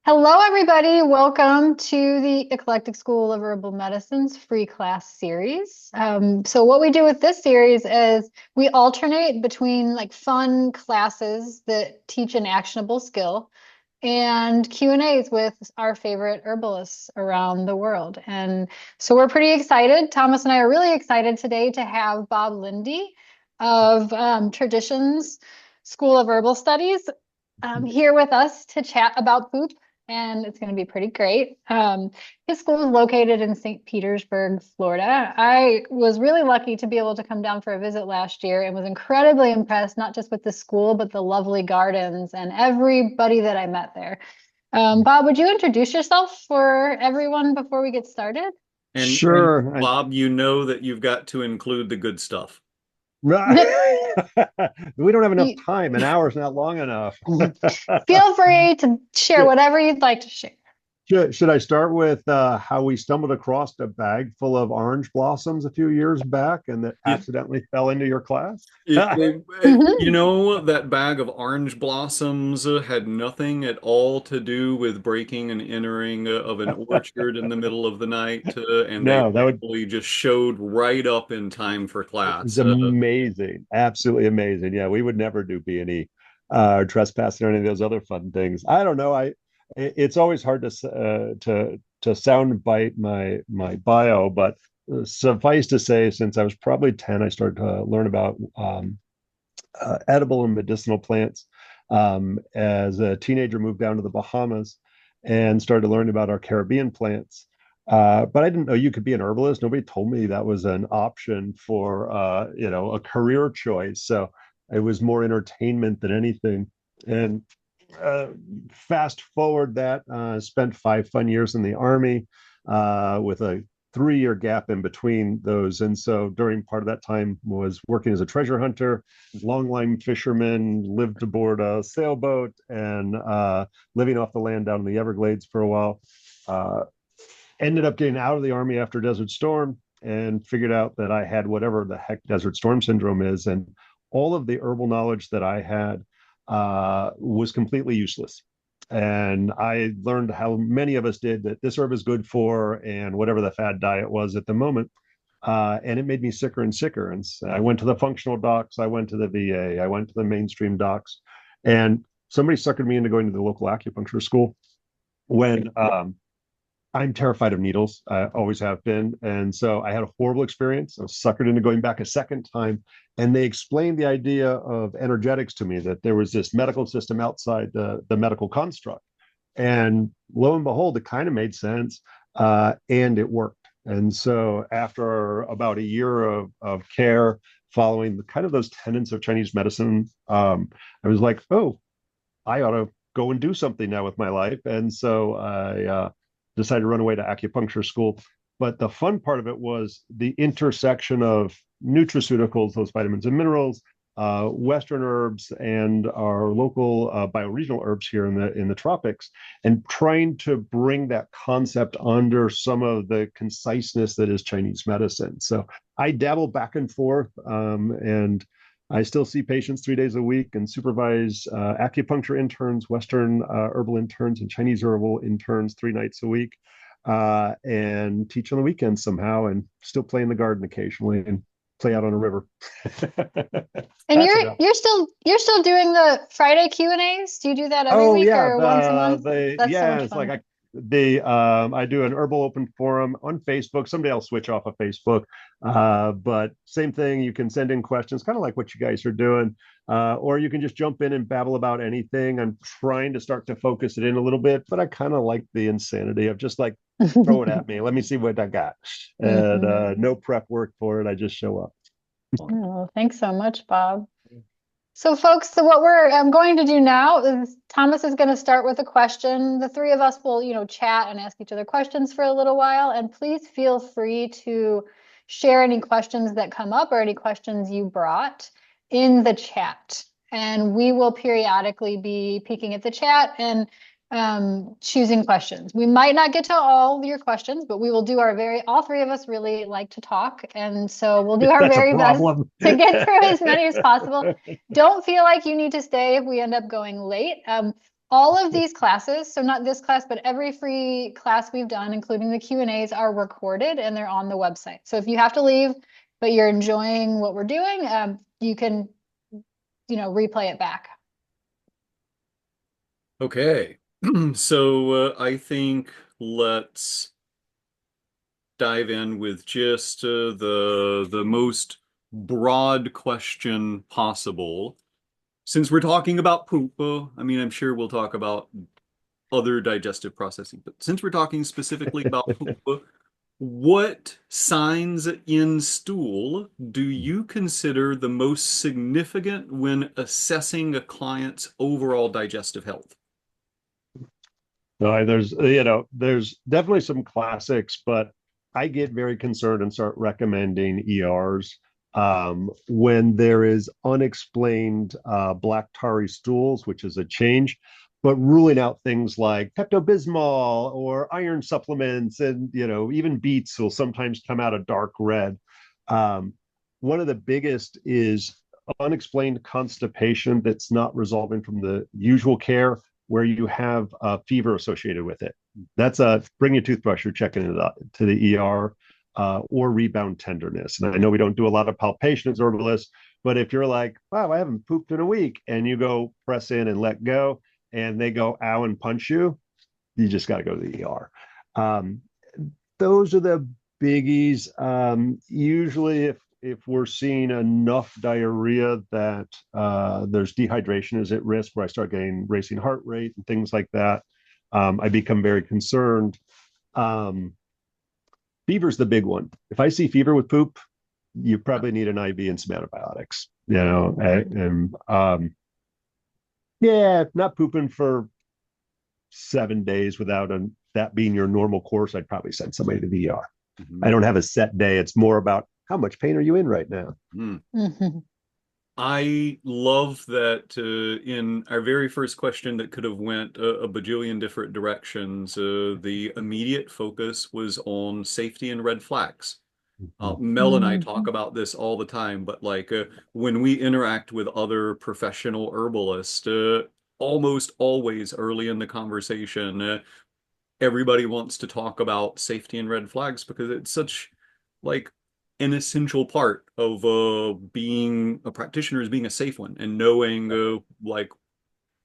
Hello, everybody. Welcome to the Eclectic School of Herbal Medicine's free class series. So what we do with this series is we alternate between like fun classes that teach an actionable skill and Q&As with our favorite herbalists around the world. And so we're pretty excited. Thomas and I are really excited today to have Bob Linde of Traditions School of Herbal Studies here with us to chat about poop, and it's going to be pretty great. His school is located in St. Petersburg, Florida. I was really lucky to be able to come down for a visit last year and was incredibly impressed, not just with the school, but the lovely gardens and everybody that I met there. Bob, would you introduce yourself for everyone before we get started? And Sure. Bob, you know that you've got to include the good stuff. We don't have enough You- time. An hour's not long enough. Feel free to share whatever you'd like to share. Should I start with how we stumbled across a bag full of orange blossoms a few years back and that It, accidentally fell into your class? that bag of orange blossoms had nothing at all to do with breaking and entering of an orchard in the middle of the night, and they No, that would literally just showed right up in time for it's class. amazing. Absolutely amazing. Yeah, we would never do B&E trespassing or any of those other fun things. I don't know. It's always hard to sound bite my bio, but suffice to say, since I was probably 10, I started to learn about edible and medicinal plants. As a teenager, moved down to the Bahamas and started to learn about our Caribbean plants. But I didn't know you could be an herbalist. Nobody told me that was an option for a career choice. So it was more entertainment than anything. And uh, fast forward that, spent 5 fun years in the Army with a 3 year gap in between those. And so during part of that time was working as a treasure hunter, longline fisherman, lived aboard a sailboat and living off the land down in the Everglades for a while. Uh, Ended up getting out of the Army after Desert Storm and figured out that I had whatever the heck Desert Storm syndrome is. And all of the herbal knowledge that I had was completely useless. And I learned how many of us did that this herb is good for and whatever the fad diet was at the moment. And it made me sicker and sicker. And so I went to the functional docs, I went to the VA, I went to the mainstream docs, and somebody suckered me into going to the local acupuncture school when I'm terrified of needles. I always have been. And so I had a horrible experience. I was suckered into going back a second time. And they explained the idea of energetics to me, that there was this medical system outside the medical construct. And lo and behold, it kind of made sense and it worked. And so after about a year of care, following the, kind of those tenets of Chinese medicine, I was like, oh, I ought to go and do something now with my life. And so I decided to run away to acupuncture school. But the fun part of it was the intersection of nutraceuticals, those vitamins and minerals, Western herbs, and our local bioregional herbs here in the tropics, and trying to bring that concept under some of the conciseness that is Chinese medicine. So I dabble back and forth, and I still see patients 3 days a week and supervise acupuncture interns, Western herbal interns, and Chinese herbal interns 3 nights a week, and teach on the weekends somehow, and still play in the garden occasionally and play out on a river. And That's you're enough. you're still doing the Friday Q&As? Do you do that every Oh week yeah, or once a month? That's so yeah, much it's like fun. I do an herbal open forum on Facebook. Someday I'll switch off of Facebook. But same thing, you can send in questions, kind of like what you guys are doing. Or you can just jump in and babble about anything. I'm trying to start to focus it in a little bit, but I kind of like the insanity of just like throw it at me. Let me see what I got. And Mhm. no prep work for it. I just show up. Oh, thanks so much, Bob. So, folks, so what we're going to do now is Thomas is going to start with a question. The three of us will, chat and ask each other questions for a little while. And please feel free to share any questions that come up or any questions you brought in the chat. And we will periodically be peeking at the chat and choosing questions. We might not get to all your questions, but we will do our all three of us really like to talk. And so we'll do our That's a very best problem. to get through as many as possible. Don't feel like you need to stay if we end up going late. all of these classes, so not this class, but every free class we've done, including the Q&As, are recorded and they're on the website. So if you have to leave, but you're enjoying what we're doing, you can, replay it back. Okay. So I think let's dive in with just the most broad question possible. Since we're talking about poop, I mean, I'm sure we'll talk about other digestive processing, but since we're talking specifically about poop, what signs in stool do you consider the most significant when assessing a client's overall digestive health? No, there's definitely some classics, but I get very concerned and start recommending ERs when there is unexplained black tarry stools, which is a change, but ruling out things like Pepto-Bismol or iron supplements, and even beets will sometimes come out a dark red. Um, One of the biggest is unexplained constipation that's not resolving from the usual care, where you have fever associated with it. That's a bring your toothbrush, you're checking it out to the ER, or rebound tenderness. And I know we don't do a lot of palpation as herbalists, but if you're like, wow, I haven't pooped in a week, and you go press in and let go, and they go ow and punch you, you just got to go to the ER. Um, those are the biggies. Usually, if we're seeing enough diarrhea that there's dehydration is at risk, where I start getting racing heart rate and things like that, I become very concerned. Um, Fever's the big one. If I see fever with poop, you probably need an IV and some antibiotics. Yeah, not pooping for 7 days without that being your normal course, I'd probably send somebody to the ER. I don't have a set day. It's more about how much pain are you in right now? Mm-hmm. I love that in our very first question that could have went a bajillion different directions, the immediate focus was on safety and red flags. Mel and I talk about this all the time, but like when we interact with other professional herbalists, almost always early in the conversation, everybody wants to talk about safety and red flags because it's such like an essential part of being a practitioner, is being a safe one and knowing like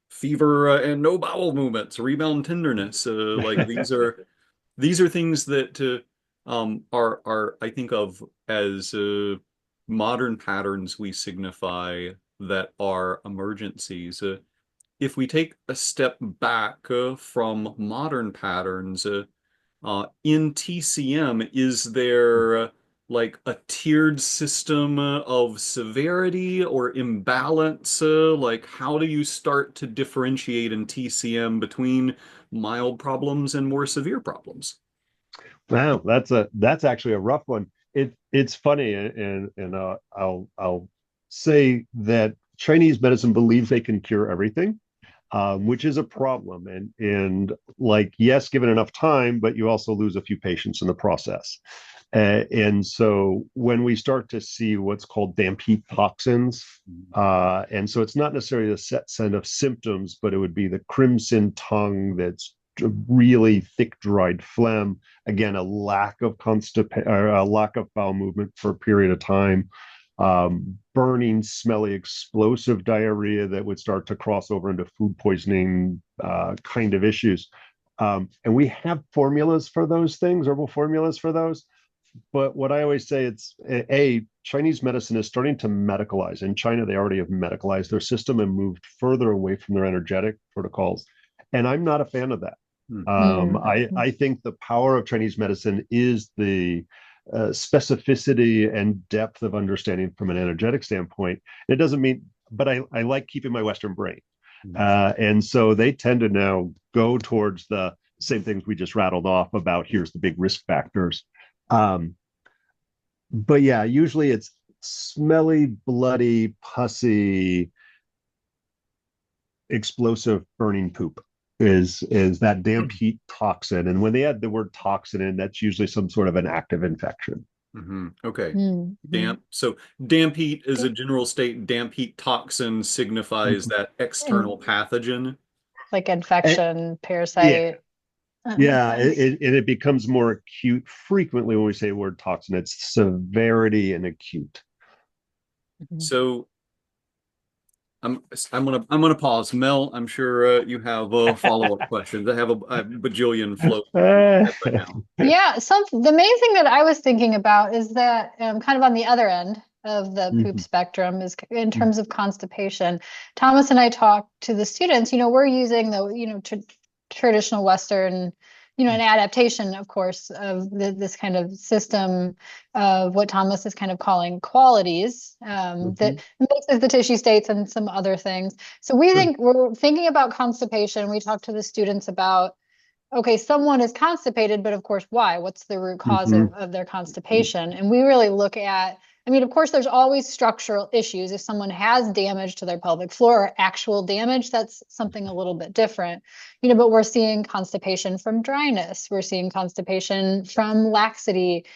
fever and no bowel movements, rebound tenderness. Like these are things that are I think of as modern patterns we signify that are emergencies. If we take a step back from modern patterns, in TCM, is there like a tiered system of severity or imbalance? Like, how do you start to differentiate in TCM between mild problems and more severe problems? Wow, that's actually a rough one. It's funny, and I'll say that Chinese medicine believes they can cure everything, which is a problem. And like, yes, given enough time, but you also lose a few patients in the process. And so when we start to see what's called damp heat toxins, and so it's not necessarily a set of symptoms, but it would be the crimson tongue that's really thick, dried phlegm. Again, a lack of constipation or a lack of bowel movement for a period of time. Burning, smelly, explosive diarrhea that would start to cross over into food poisoning kind of issues. And we have formulas for those things, herbal formulas for those. But what I always say, it's Chinese medicine is starting to medicalize. In China, they already have medicalized their system and moved further away from their energetic protocols. And I'm not a fan of that. I think the power of Chinese medicine is the specificity and depth of understanding from an energetic standpoint. It doesn't mean, but I like keeping my Western brain. And so they tend to now go towards the same things we just rattled off about here's the big risk factors. Um, but yeah, usually it's smelly, bloody, pussy, explosive, burning poop is that damp heat toxin. And when they add the word toxin in, that's usually some sort of an active infection. Okay. Damp. So damp heat is a general state. Damp heat toxin signifies that external pathogen. like And, infection, yeah, parasite. That makes yeah, sense. it becomes more acute frequently when we say the word toxin. It's severity and acute. Mhm. So I'm I'm gonna pause. Mel, I'm sure you have follow-up questions. I have a bajillion floating through my head right now. Yeah, the main thing that I was thinking about is that kind of on the other end of the poop Mhm. spectrum is in terms of constipation. Thomas and I talked to the students, we're using the, traditional Western, an adaptation, of course, of this kind of system of what Thomas is kind of calling qualities that Mhm. mixes the tissue states and some other things. So Sure. we're thinking about constipation. We talked to the students about okay, someone is constipated, but of course, why? What's the root cause Mhm. of their constipation? And we really look at, I mean, of course, there's always structural issues. If someone has damage to their pelvic floor or actual damage, that's something a little bit different, but we're seeing constipation from dryness. We're seeing constipation from laxity.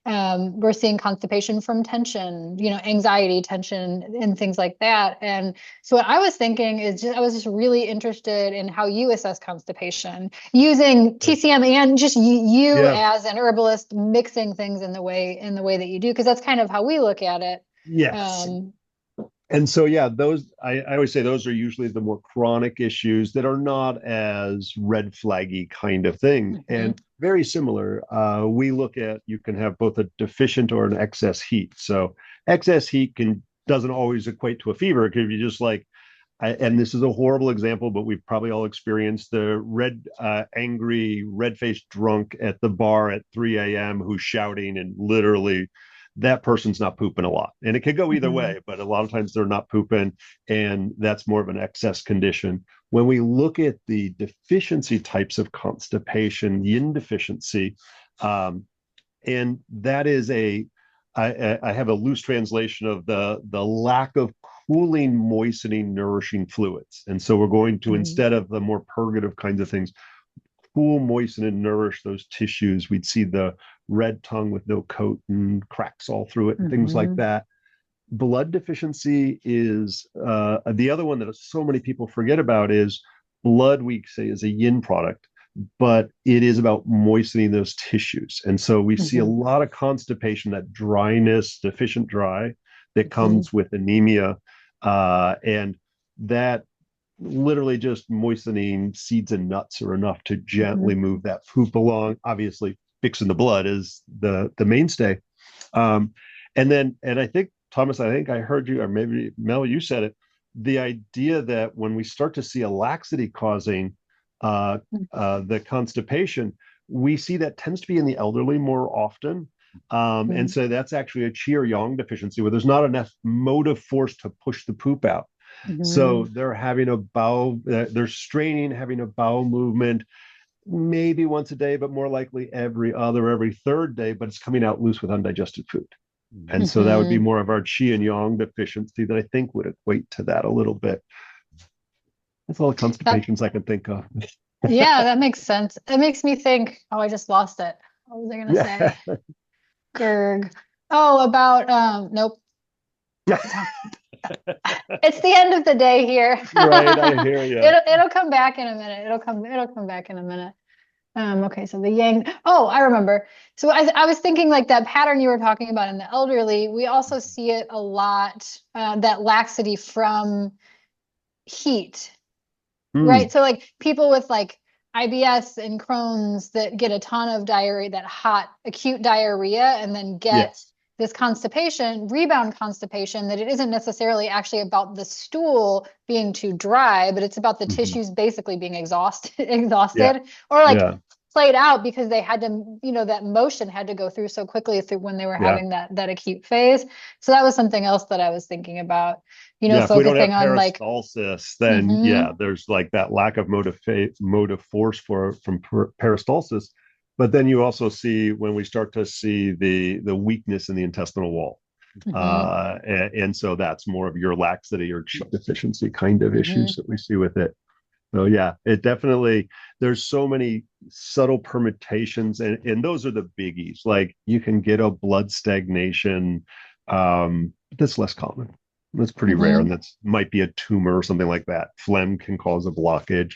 We're seeing constipation from tension, anxiety, tension, and things like that. And so what I was thinking is I was just really interested in how you assess constipation using TCM and just you Yeah. as an herbalist mixing things in the way that you do, because that's kind of how we look at it. Yes. Um, And so, yeah, those I always say those are usually the more chronic issues that are not as red flaggy kind of thing. mhm, And very similar, we look at you can have both a deficient or an excess heat. So excess heat can doesn't always equate to a fever. It could be just like and this is a horrible example, but we've probably all experienced the angry, red-faced drunk at the bar at 3 a.m. who's shouting and literally that person's not pooping a lot. And it could go either mhm, way, but a lot of times they're not pooping, and that's more of an excess condition. When we look at the deficiency types of constipation, yin deficiency, um, and that is I have a loose translation of the lack of cooling, moistening, nourishing fluids. And so we're going to, mhm, instead of the more purgative kinds of things, cool, moisten, and nourish those tissues. We'd see the red tongue with no coat and cracks all through it and things like mhm, that. Blood deficiency is the other one that so many people forget about is blood, we say, is a yin product, but it is about moistening those tissues. And so we see a mhm, lot of constipation, that dryness, deficient dry that mhm, comes with anemia. And that literally just moistening seeds and nuts are enough to mhm. gently move that poop along. Obviously, fixing the blood is the mainstay. Um, and I think, Thomas, I think I heard you, or maybe Mel, you said it. The idea that when we start to see a laxity causing uh, the constipation, we see that tends to be in the elderly more often. And Mhm, so that's actually a qi or yang deficiency where there's not enough motive force to push the poop out. So mhm, they're having they're straining, having a bowel movement, maybe once a day, but more likely every other, every third day, but it's coming out loose with undigested food. And so that would be mhm. more of our qi and yang deficiency that I think would equate to that a little bit. That's all the That, constipations I can think of. yeah, that makes sense. It makes me think, oh, I just lost it. What was I gonna Yeah. say? Gerg. Oh, about nope. It's the end of the day here. Right, I hear you. It'll come back in a minute. It'll come back in a minute. Okay, so the yang. Oh, I remember. So I was thinking like that pattern you were talking about in the elderly. We also see it a lot, that laxity from heat, right? Hmm. So like people with like IBS and Crohn's that get a ton of diarrhea, that hot acute diarrhea, and then get Yes. this constipation, rebound constipation, that it isn't necessarily actually about the stool being too dry, but it's about the Hmm. tissues basically being Yeah. exhausted or like Yeah. played out because they had to, that motion had to go through so quickly through when they were Yeah. having that acute phase. So that was something else that I was thinking about, Yeah, if we don't have focusing on like, peristalsis, then yeah, mhm, there's like that lack of motive force from peristalsis. But then you also see when we start to see the weakness in the intestinal wall, mhm, and so that's more of your laxity or deficiency kind of mhm. issues that we see with it. So yeah, it definitely there's so many subtle permutations, and those are the biggies. Like you can get a blood stagnation, that's less common. That's pretty rare, and Mhm. that's might be a tumor or something like that. Phlegm can cause a blockage.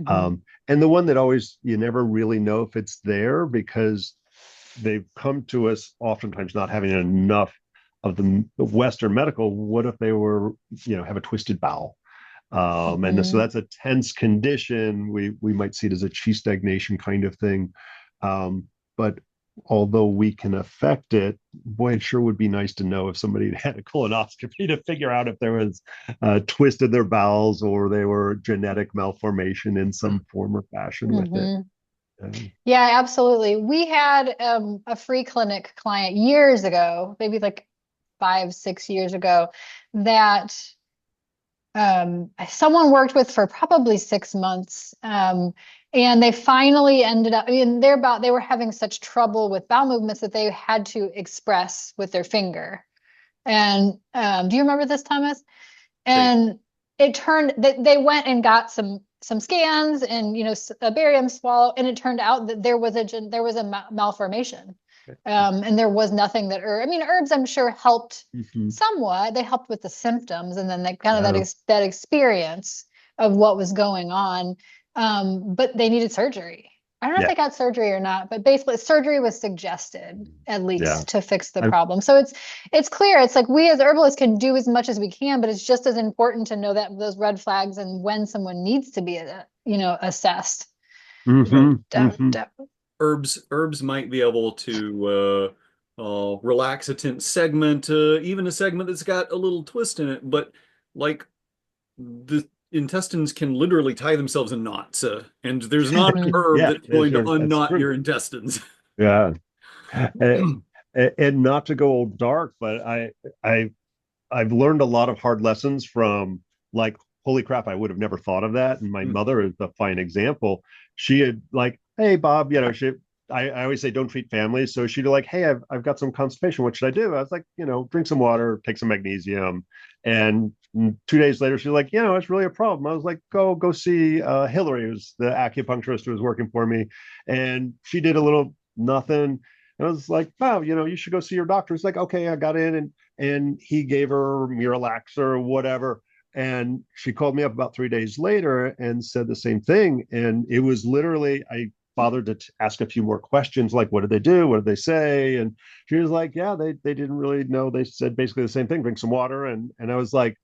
Mhm. And the one that always, you never really know if it's there because they've come to us oftentimes not having enough of the Western medical. What if they were, have a twisted bowel? And so Mhm. that's a tense condition. We might see it as a chi stagnation kind of thing. But although we can affect it, boy, it sure would be nice to know if somebody had a colonoscopy to figure out if there was a twist in their bowels or they were genetic malformation in some form or fashion with it. Mhm. Um, Yeah, absolutely. We had a free clinic client years ago, maybe like 5, 6 years ago, that someone worked with for probably 6 months. And they finally ended up, I mean, they were having such trouble with bowel movements that they had to express with their finger. And do you remember this, Thomas? They And it turned that they went and got some scans and a barium swallow, and it turned out that there was a malformation, and there was nothing that I mean, herbs I'm sure helped mhm. somewhat. They helped with the symptoms, and then kind of Yeah, that experience of what was going on. But they needed surgery. I don't know if yeah, they got surgery or not, but basically surgery was suggested at yeah. least to fix the I, problem. So it's clear. It's like we as herbalists can do as much as we can, but it's just as important to know that those red flags and when someone needs to be, assessed. well, mhm, mhm. herbs might be able to relax a tense segment, even a segment that's got a little twist in it, but like the intestines can literally tie themselves in knots, and there's not an Mhm. herb Yeah, that's going to that's unknot true. your intestines. Yeah. And, and not to go dark, but I I've learned a lot of hard lessons from, like, holy crap, I would have never thought of that. And my mother is a fine example. She had, like, hey Bob, I always say don't treat families. So she'd be like, hey, I've got some constipation. What should I do? I was like, drink some water, take some magnesium. And 2 days later, she's like, it's really a problem. I was like, go see Hillary, who's the acupuncturist who was working for me. And she did a little nothing. I was like, wow, you should go see your doctor. It's like, okay, I got in and he gave her Miralax or whatever. And she called me up about 3 days later and said the same thing. And it was literally, I bothered to ask a few more questions, like, what did they do? What did they say? And she was like, yeah, they didn't really know. They said basically the same thing, drink some water. And I was like,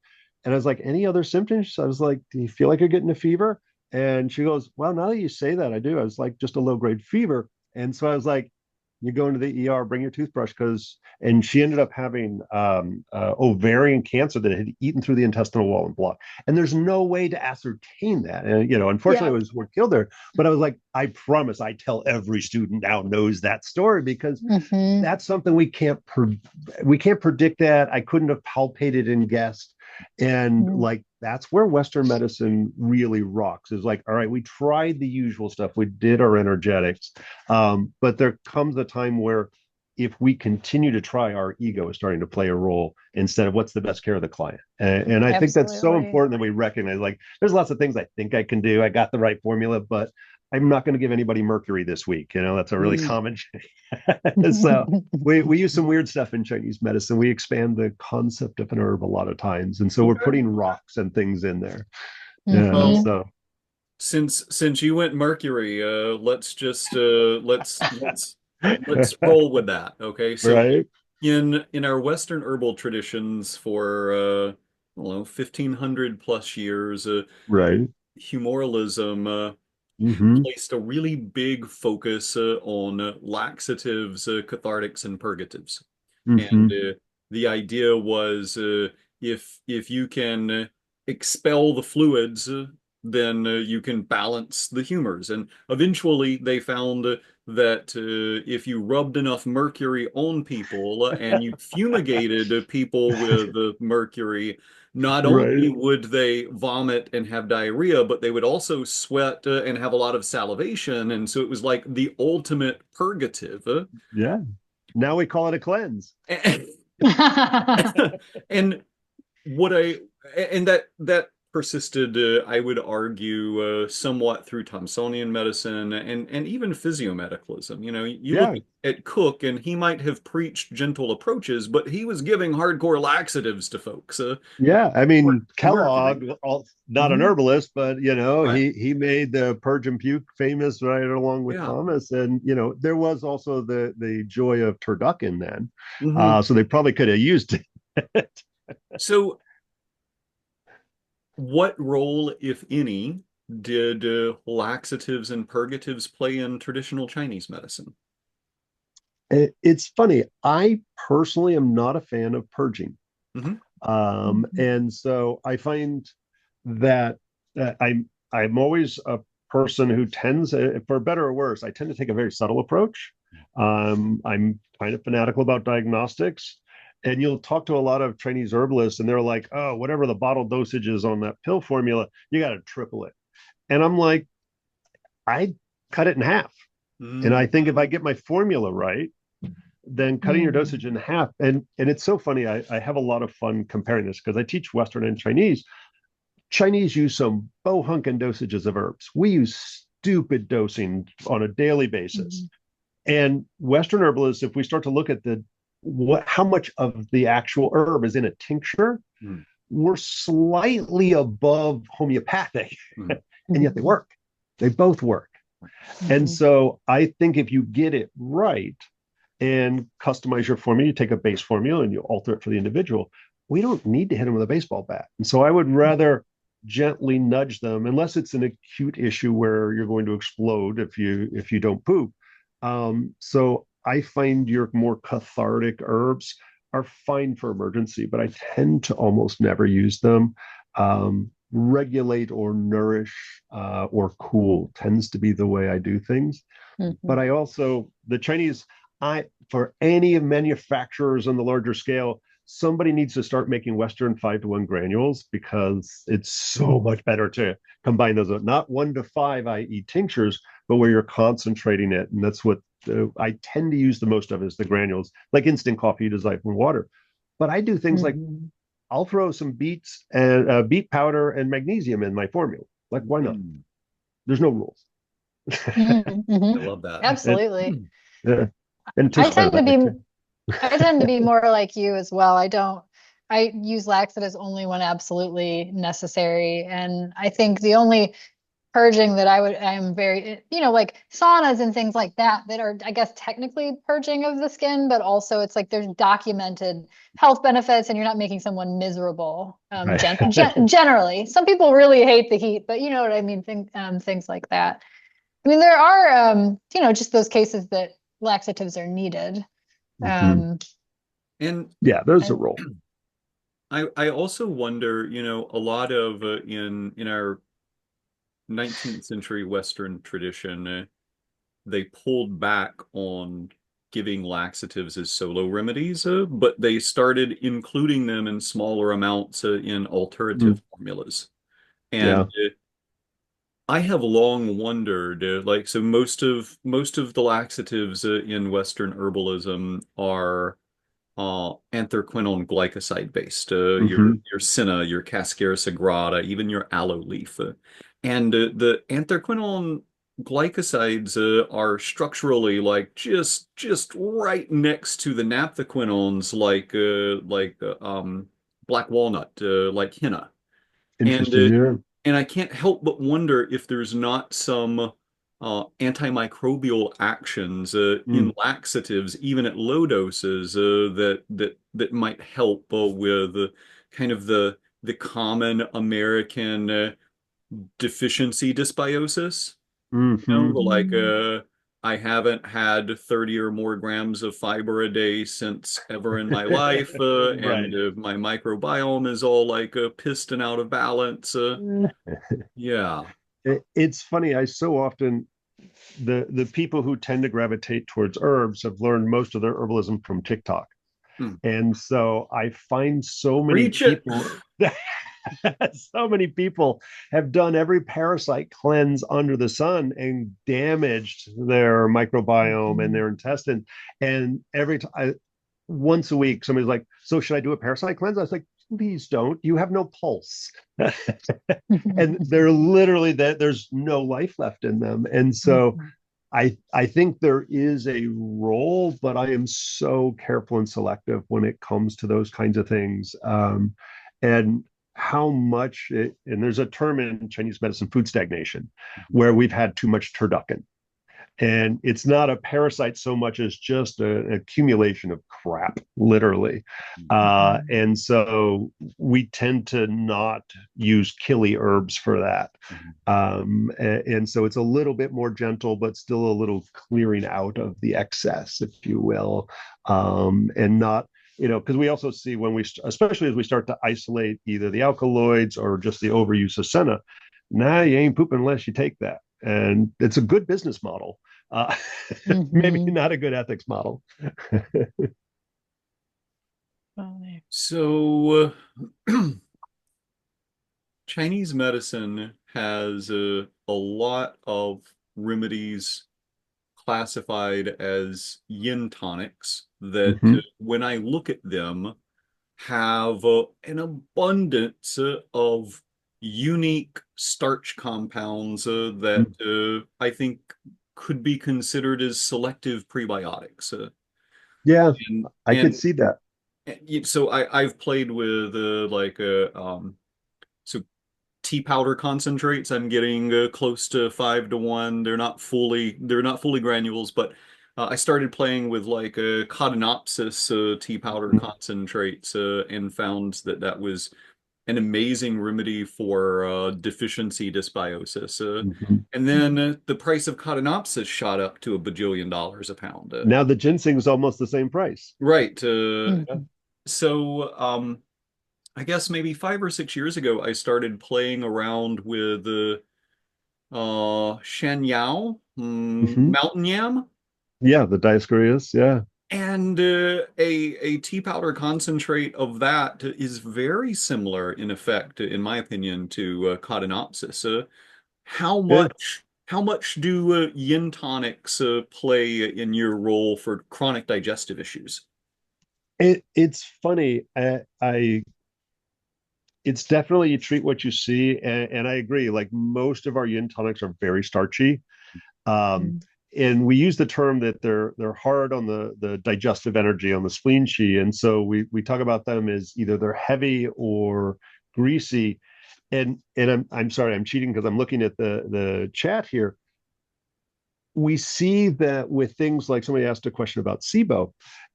any other symptoms? I was like, do you feel like you're getting a fever? And she goes, well, now that you say that, I do. I was like, just a low grade fever. And so I was like, you go into the ER, bring your toothbrush, and she ended up having ovarian cancer that had eaten through the intestinal wall and blocked. And there's no way to ascertain that. And, unfortunately, Yeah. it was what killed her. But I was like, I promise I tell every student now knows that story because Hmm. that's something we can't predict that. I couldn't have palpated and guessed. And like that's where Western medicine really rocks is like, all right, we tried the usual stuff, we did our energetics, but there comes a time where if we continue to try, our ego is starting to play a role instead of what's the best care of the client. And I think that's so Absolutely. important that we recognize, like, there's lots of things I think I can do, I got the right formula, but I'm not going to give anybody mercury this week. That's a really common. So we use some weird stuff in Chinese medicine. We expand the concept of an herb a lot of times, and so we're Okay. putting rocks and things in there. Yeah. Well, Hmm. So since you went Mercury, let's just let's roll with that. Okay, so right, in our Western herbal traditions for I don't know, 1500 plus years, right. humoralism Mm-hmm. placed a really big focus on laxatives, cathartics, and purgatives. And Mm-hmm. the idea was if you can expel the fluids, then you can balance the humors. And eventually they found that if you rubbed enough mercury on people and you fumigated people with mercury, not only Right. would they vomit and have diarrhea, but they would also sweat and have a lot of salivation. And so it was like the ultimate purgative. Yeah. Now we call it a cleanse. And what I and that persisted, I would argue, somewhat through Thomsonian medicine and even physiomedicalism. You know, you look Yeah, at Cook, and he might have preached gentle approaches, but he was giving hardcore laxatives to folks. yeah. I For mean, mercury. Kellogg, not an Hmm. herbalist, but Right. he made the purge and puke famous right along with Yeah. Thomas. And there was also the joy of turducken then, Hmm. so they probably could have used it. So, what role, if any, did laxatives and purgatives play in traditional Chinese medicine? It's funny. I personally am not a fan of purging. Hmm. And so I find that I'm always a person who tends, for better or worse, I tend to take a very subtle approach. I'm kind of fanatical about diagnostics, and you'll talk to a lot of Chinese herbalists, and they're like, "Oh, whatever the bottle dosage is on that pill formula, you got to triple it." And I'm like, I cut it in half, and I Mm. think if I get my formula right, then cutting your dosage in half. And it's so funny. I have a lot of fun comparing this because I teach Western and Chinese. Chinese use some bohunkin dosages of herbs. We use stupid dosing on a daily basis. And Western herbalists, if we start to look at how much of the actual herb is in a tincture, Mm. we're slightly above homeopathic, Mm. and yet they work. They both work. And so I think if you get it right and customize your formula, you take a base formula and you alter it for the individual. We don't need to hit them with a baseball bat. And so I would rather gently nudge them, unless it's an acute issue where you're going to explode if you don't poop. So I find your more cathartic herbs are fine for emergency, but I tend to almost never use them. Regulate or nourish or cool tends to be the way I do things. But I also, the Chinese, for any of manufacturers on the larger scale, somebody needs to start making Western 5-to-1 granules because it's so much better to combine those, not 1-to-5, i.e., tinctures, but where you're concentrating it. And that's what I tend to use the most of is the granules, like instant coffee dissolved in water. But I do things like I'll throw some beets and beet powder and magnesium in my formula. Like, why not? Mm. There's no rules. I love that. and, Absolutely. yeah, and it I tastes better tend to that way be too. I tend to be more like you as well. I use laxatives only when absolutely necessary. And I think the only purging that I'm very, like saunas and things like that are, I guess, technically purging of the skin, but also it's like there's documented health benefits and you're not making someone miserable. Right. Generally, some people really hate the heat, but you know what I mean? Things like that. I mean, there are, just those cases that laxatives are needed. Mhm. Um, And Yeah, there's a and role. I also wonder, a lot of in our 19th century Western tradition, they pulled back on giving laxatives as solo remedies, but they started including them in smaller amounts in Mm, alterative formulas. And yeah. I have long wondered, like, so most of the laxatives in Western herbalism are anthraquinone glycoside based. Hmm. Your Senna, your Cascara sagrada, even your aloe leaf, and the anthraquinone glycosides are structurally like just right next to the naphthaquinones, like black walnut, like henna, and Interesting. Yeah. I can't help but wonder if there's not some antimicrobial actions in Mm, laxatives, even at low doses, that might help with kind of the common American deficiency dysbiosis. hmm. Like I haven't had 30 or more grams of fiber a day since ever in my life, and Right. my microbiome is all like pissed and out of balance. Yeah. It's funny. I so often the people who tend to gravitate towards herbs have learned most of their herbalism from TikTok. Hmm. And so I find so many Preach it. people so many people have done every parasite cleanse under the sun and damaged their microbiome and their intestine. And every time, once a week, somebody's like, "So should I do a parasite cleanse?" I was like, please don't. You have no pulse. And Mhm. they're literally that there's no life left in them. And so Mhm. I think there is a role, but I am so careful and selective when it comes to those kinds of things. And how much it, and there's a term in Chinese medicine, food stagnation, where we've had too much turducken. And it's not a parasite so much as just an accumulation of crap, literally. Mhm. And so we tend to not use killy herbs for that. And so it's a little bit more gentle, but still a little clearing out of the excess, if you will. And not, because we also see when we, especially as we start to isolate either the alkaloids or just the overuse of senna, nah, you ain't pooping unless you take that. And it's a good business model. Uh, maybe Mhm. not a good ethics model. Funny. So, Chinese medicine has a lot of remedies classified as yin tonics that, Mm-hmm. when I look at them, have an abundance of unique starch compounds that I think could be considered as selective prebiotics. Yeah, And I could and see that. so I've played with so tea powder concentrates. I'm getting close to 5 to 1. They're not fully granules, but I started playing with like Codonopsis tea powder concentrates and found that that was an amazing remedy for deficiency dysbiosis. Mm-hmm. And then the price of Codonopsis shot up to $1 bajillion a pound. Now the ginseng is almost the same price. Right. Yeah. Mhm. So I guess maybe 5 or 6 years ago, I started playing around with Shan Yao, Mm-hmm. mountain yam, Yeah, the Dioscurias. Yeah. and a tea powder concentrate of that is very similar in effect, in my opinion, to Codonopsis. How Good. much how much do yin tonics play in your role for chronic digestive issues? It's funny. It's definitely you treat what you see, and I agree. Like most of our yin tonics are very starchy. Um, Mhm. and we use the term that they're hard on the digestive energy on the spleen chi, and so we talk about them as either they're heavy or greasy. And I'm sorry, I'm cheating because I'm looking at the chat here. We see that with things like somebody asked a question about SIBO,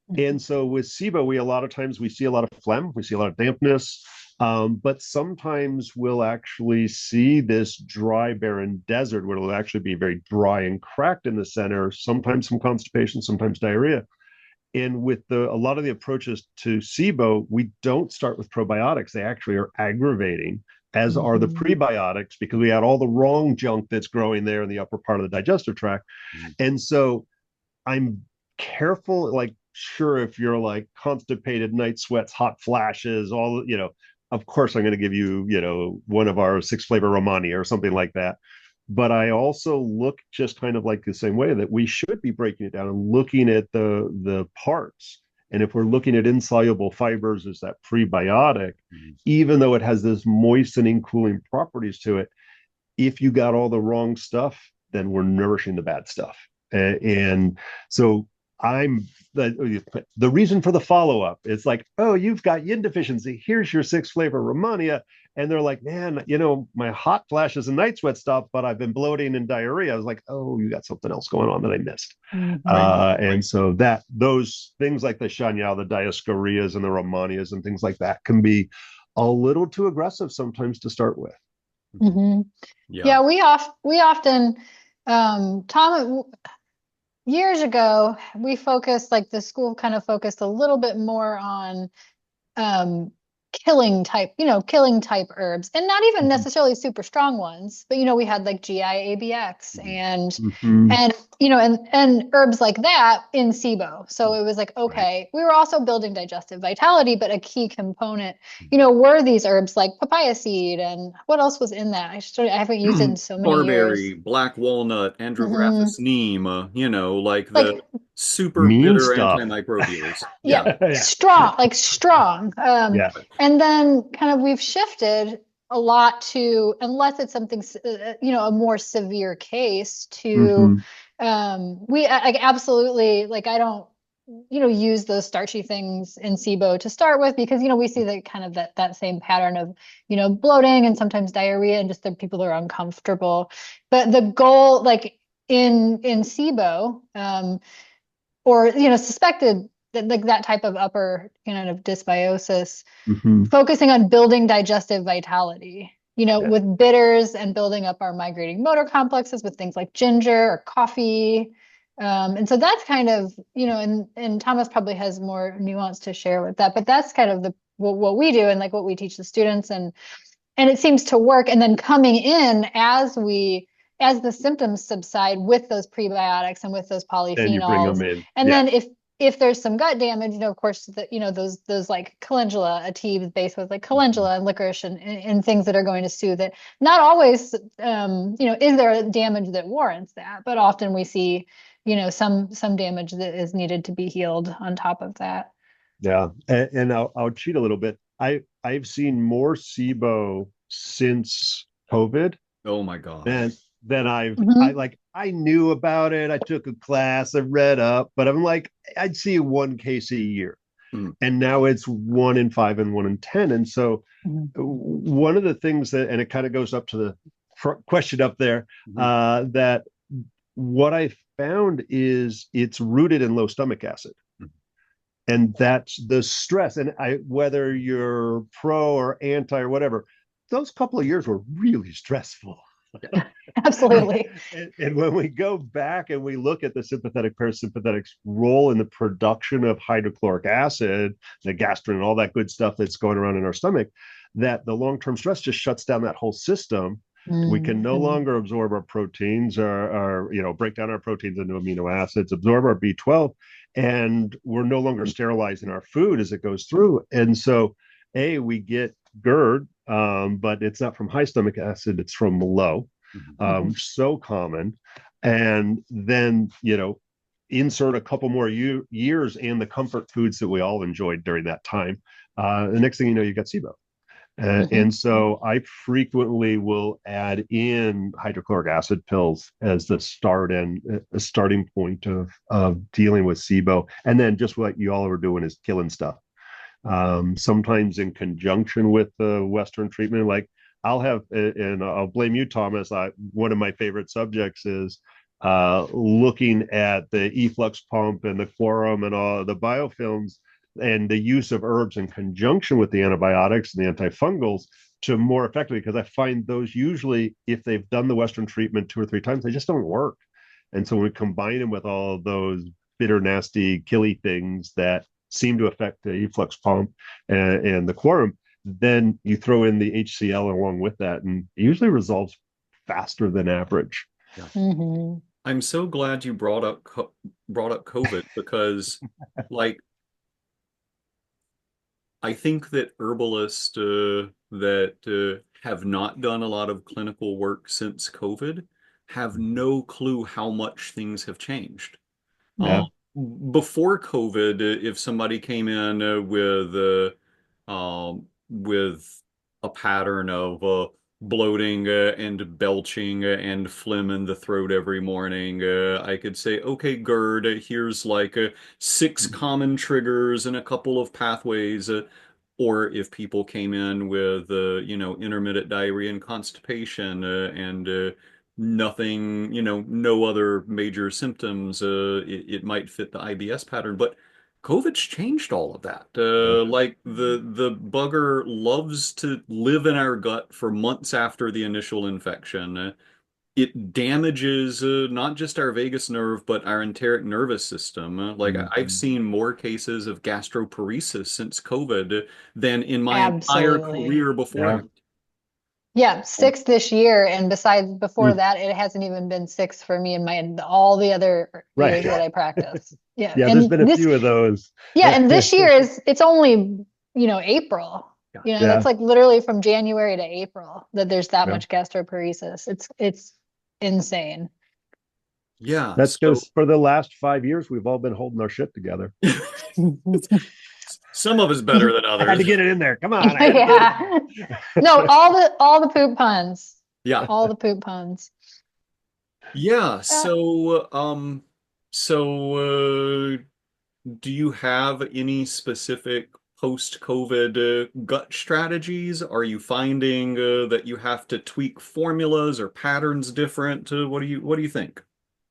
and Mhm. so with SIBO, we a lot of times we see a lot of phlegm, we see a lot of dampness, but sometimes we'll actually see this dry, barren desert where it'll actually be very dry and cracked in the center. Sometimes some constipation, sometimes diarrhea. And with a lot of the approaches to SIBO, we don't start with probiotics. They actually are aggravating, as are the Mhm. prebiotics, because we had all the wrong junk that's growing there in the upper part of the digestive tract. And so I'm careful, like, sure, if you're like constipated, night sweats, hot flashes, all, of course, I'm going to give you, one of our six flavor Romani or something like that. But I also look just kind of like the same way that we should be breaking it down and looking at the parts. And if we're looking at insoluble fibers as that prebiotic, even though it has this moistening, cooling properties to it, if you got all the wrong stuff, then we're nourishing the bad stuff. And so I'm the reason for the follow up. It's like, oh, you've got yin deficiency. Here's your six flavor Romania. And they're like, man, my hot flashes and night sweat stuff, but I've been bloating and diarrhea. I was like, oh, you got something else going on that I missed. Mhm. And so that those things like the Shanyao, the Dioscorias and the Romanias and things like that can be a little too aggressive sometimes to start with. Mhm. Yeah. Yeah, we often Tom, years ago we focused, like the school kind of focused a little bit more on um killing type herbs, and not even Mm-hmm. necessarily super strong ones, but we had like GIABX and Mm-hmm. and and herbs like that in SIBO. So it was like, Right. okay, we were also building digestive vitality, but a key component, were these herbs like papaya seed, and what else was in that? I haven't used it in so many years. Barberry, black walnut, Hmm. andrographis neem, like the Like, super Mean bitter stuff. antimicrobials. yeah, Yeah. Yeah. strong, like strong. Yeah. And then kind of we've shifted a lot to, unless it's something, a more severe case, to, we like absolutely, like, I don't, use those starchy things in SIBO to start with, because, we see that kind of that same pattern of, bloating and sometimes diarrhea, and just the people are uncomfortable. But the goal, like in SIBO, or, suspected that, like, that type of upper kind of dysbiosis, focusing on building digestive vitality, with bitters, and building up our migrating motor complexes with things like ginger or coffee. And so that's kind of, and Thomas probably has more nuance to share with that, but that's kind of what we do, and like what we teach the students, and it seems to work. And then coming in as the symptoms subside with those prebiotics and with those polyphenols, and you bring them in. And then if there's some gut damage, of course, those like calendula, a tea is based with like calendula and licorice, and things that are going to soothe it. Not always, is there a damage that warrants that, but often we see, some damage that is needed to be healed on top of that. Yeah, and I'll cheat a little bit. I've seen more SIBO since COVID. Oh my God. Than I knew about it. I took a class, I read up, but I'm like, I'd see one case a year. And now it's 1 in 5 and 1 in 10. And so one of the things that, and it kind of goes up to the question up there, that what I found is it's rooted in low stomach acid. And that's the stress. And whether you're pro or anti or whatever, those couple of years were really stressful. Absolutely. And when we go back and we look at the sympathetic parasympathetic role in the production of hydrochloric acid, the gastrin, and all that good stuff that's going around in our stomach, that the long-term stress just shuts down that whole system. We can no longer absorb our proteins, or break down our proteins into amino acids, absorb our B12, and we're no longer sterilizing our food as it goes through. And so, we get GERD, but it's not from high stomach acid, it's from low. So common. And then, insert a couple more years and the comfort foods that we all enjoyed during that time. The next thing you know, you got SIBO. And so I frequently will add in hydrochloric acid pills as the starting point of dealing with SIBO. And then just what you all are doing is killing stuff. Sometimes in conjunction with the Western treatment, like I'll have, and I'll blame you, Thomas. One of my favorite subjects is looking at the efflux pump and the quorum and all the biofilms, and the use of herbs in conjunction with the antibiotics and the antifungals to more effectively, because I find those usually, if they've done the Western treatment 2 or 3 times, they just don't work. And so when we combine them with all those bitter, nasty, killy things that seem to affect the efflux pump and the quorum, then you throw in the HCl along with that, and it usually resolves faster than average. Yeah. I'm so glad you brought up COVID, because like, I think that herbalists that have not done a lot of clinical work since COVID have no clue how much things have changed. Yeah. Before COVID, if somebody came in with a pattern of bloating and belching and phlegm in the throat every morning, I could say, okay, GERD, here's like 6 common triggers and a couple of pathways. Or if people came in with, intermittent diarrhea and constipation, and nothing, no other major symptoms, it might fit the IBS pattern. But COVID's changed all of that. Like the bugger loves to live in our gut for months after the initial infection. It damages not just our vagus nerve, but our enteric nervous system. Like I've seen more cases of gastroparesis since COVID than in my entire career before. Yeah, 6 this year, and before that, it hasn't even been 6 for me in all the other years that I practice. Yeah, and there's been a few of those. Yeah, and this year it's only April. That's like literally from January to April that there's that much gastroparesis. It's insane. Yeah, that's because for the last 5 years we've all been holding our shit together. Some of it's better than I had to others. get it in there. Come on, I had to get it Yeah. No, all the poop puns. Yeah. All the poop puns. Yeah. Uh, So, do you have any specific post-COVID gut strategies? Are you finding that you have to tweak formulas or patterns different? What do you think?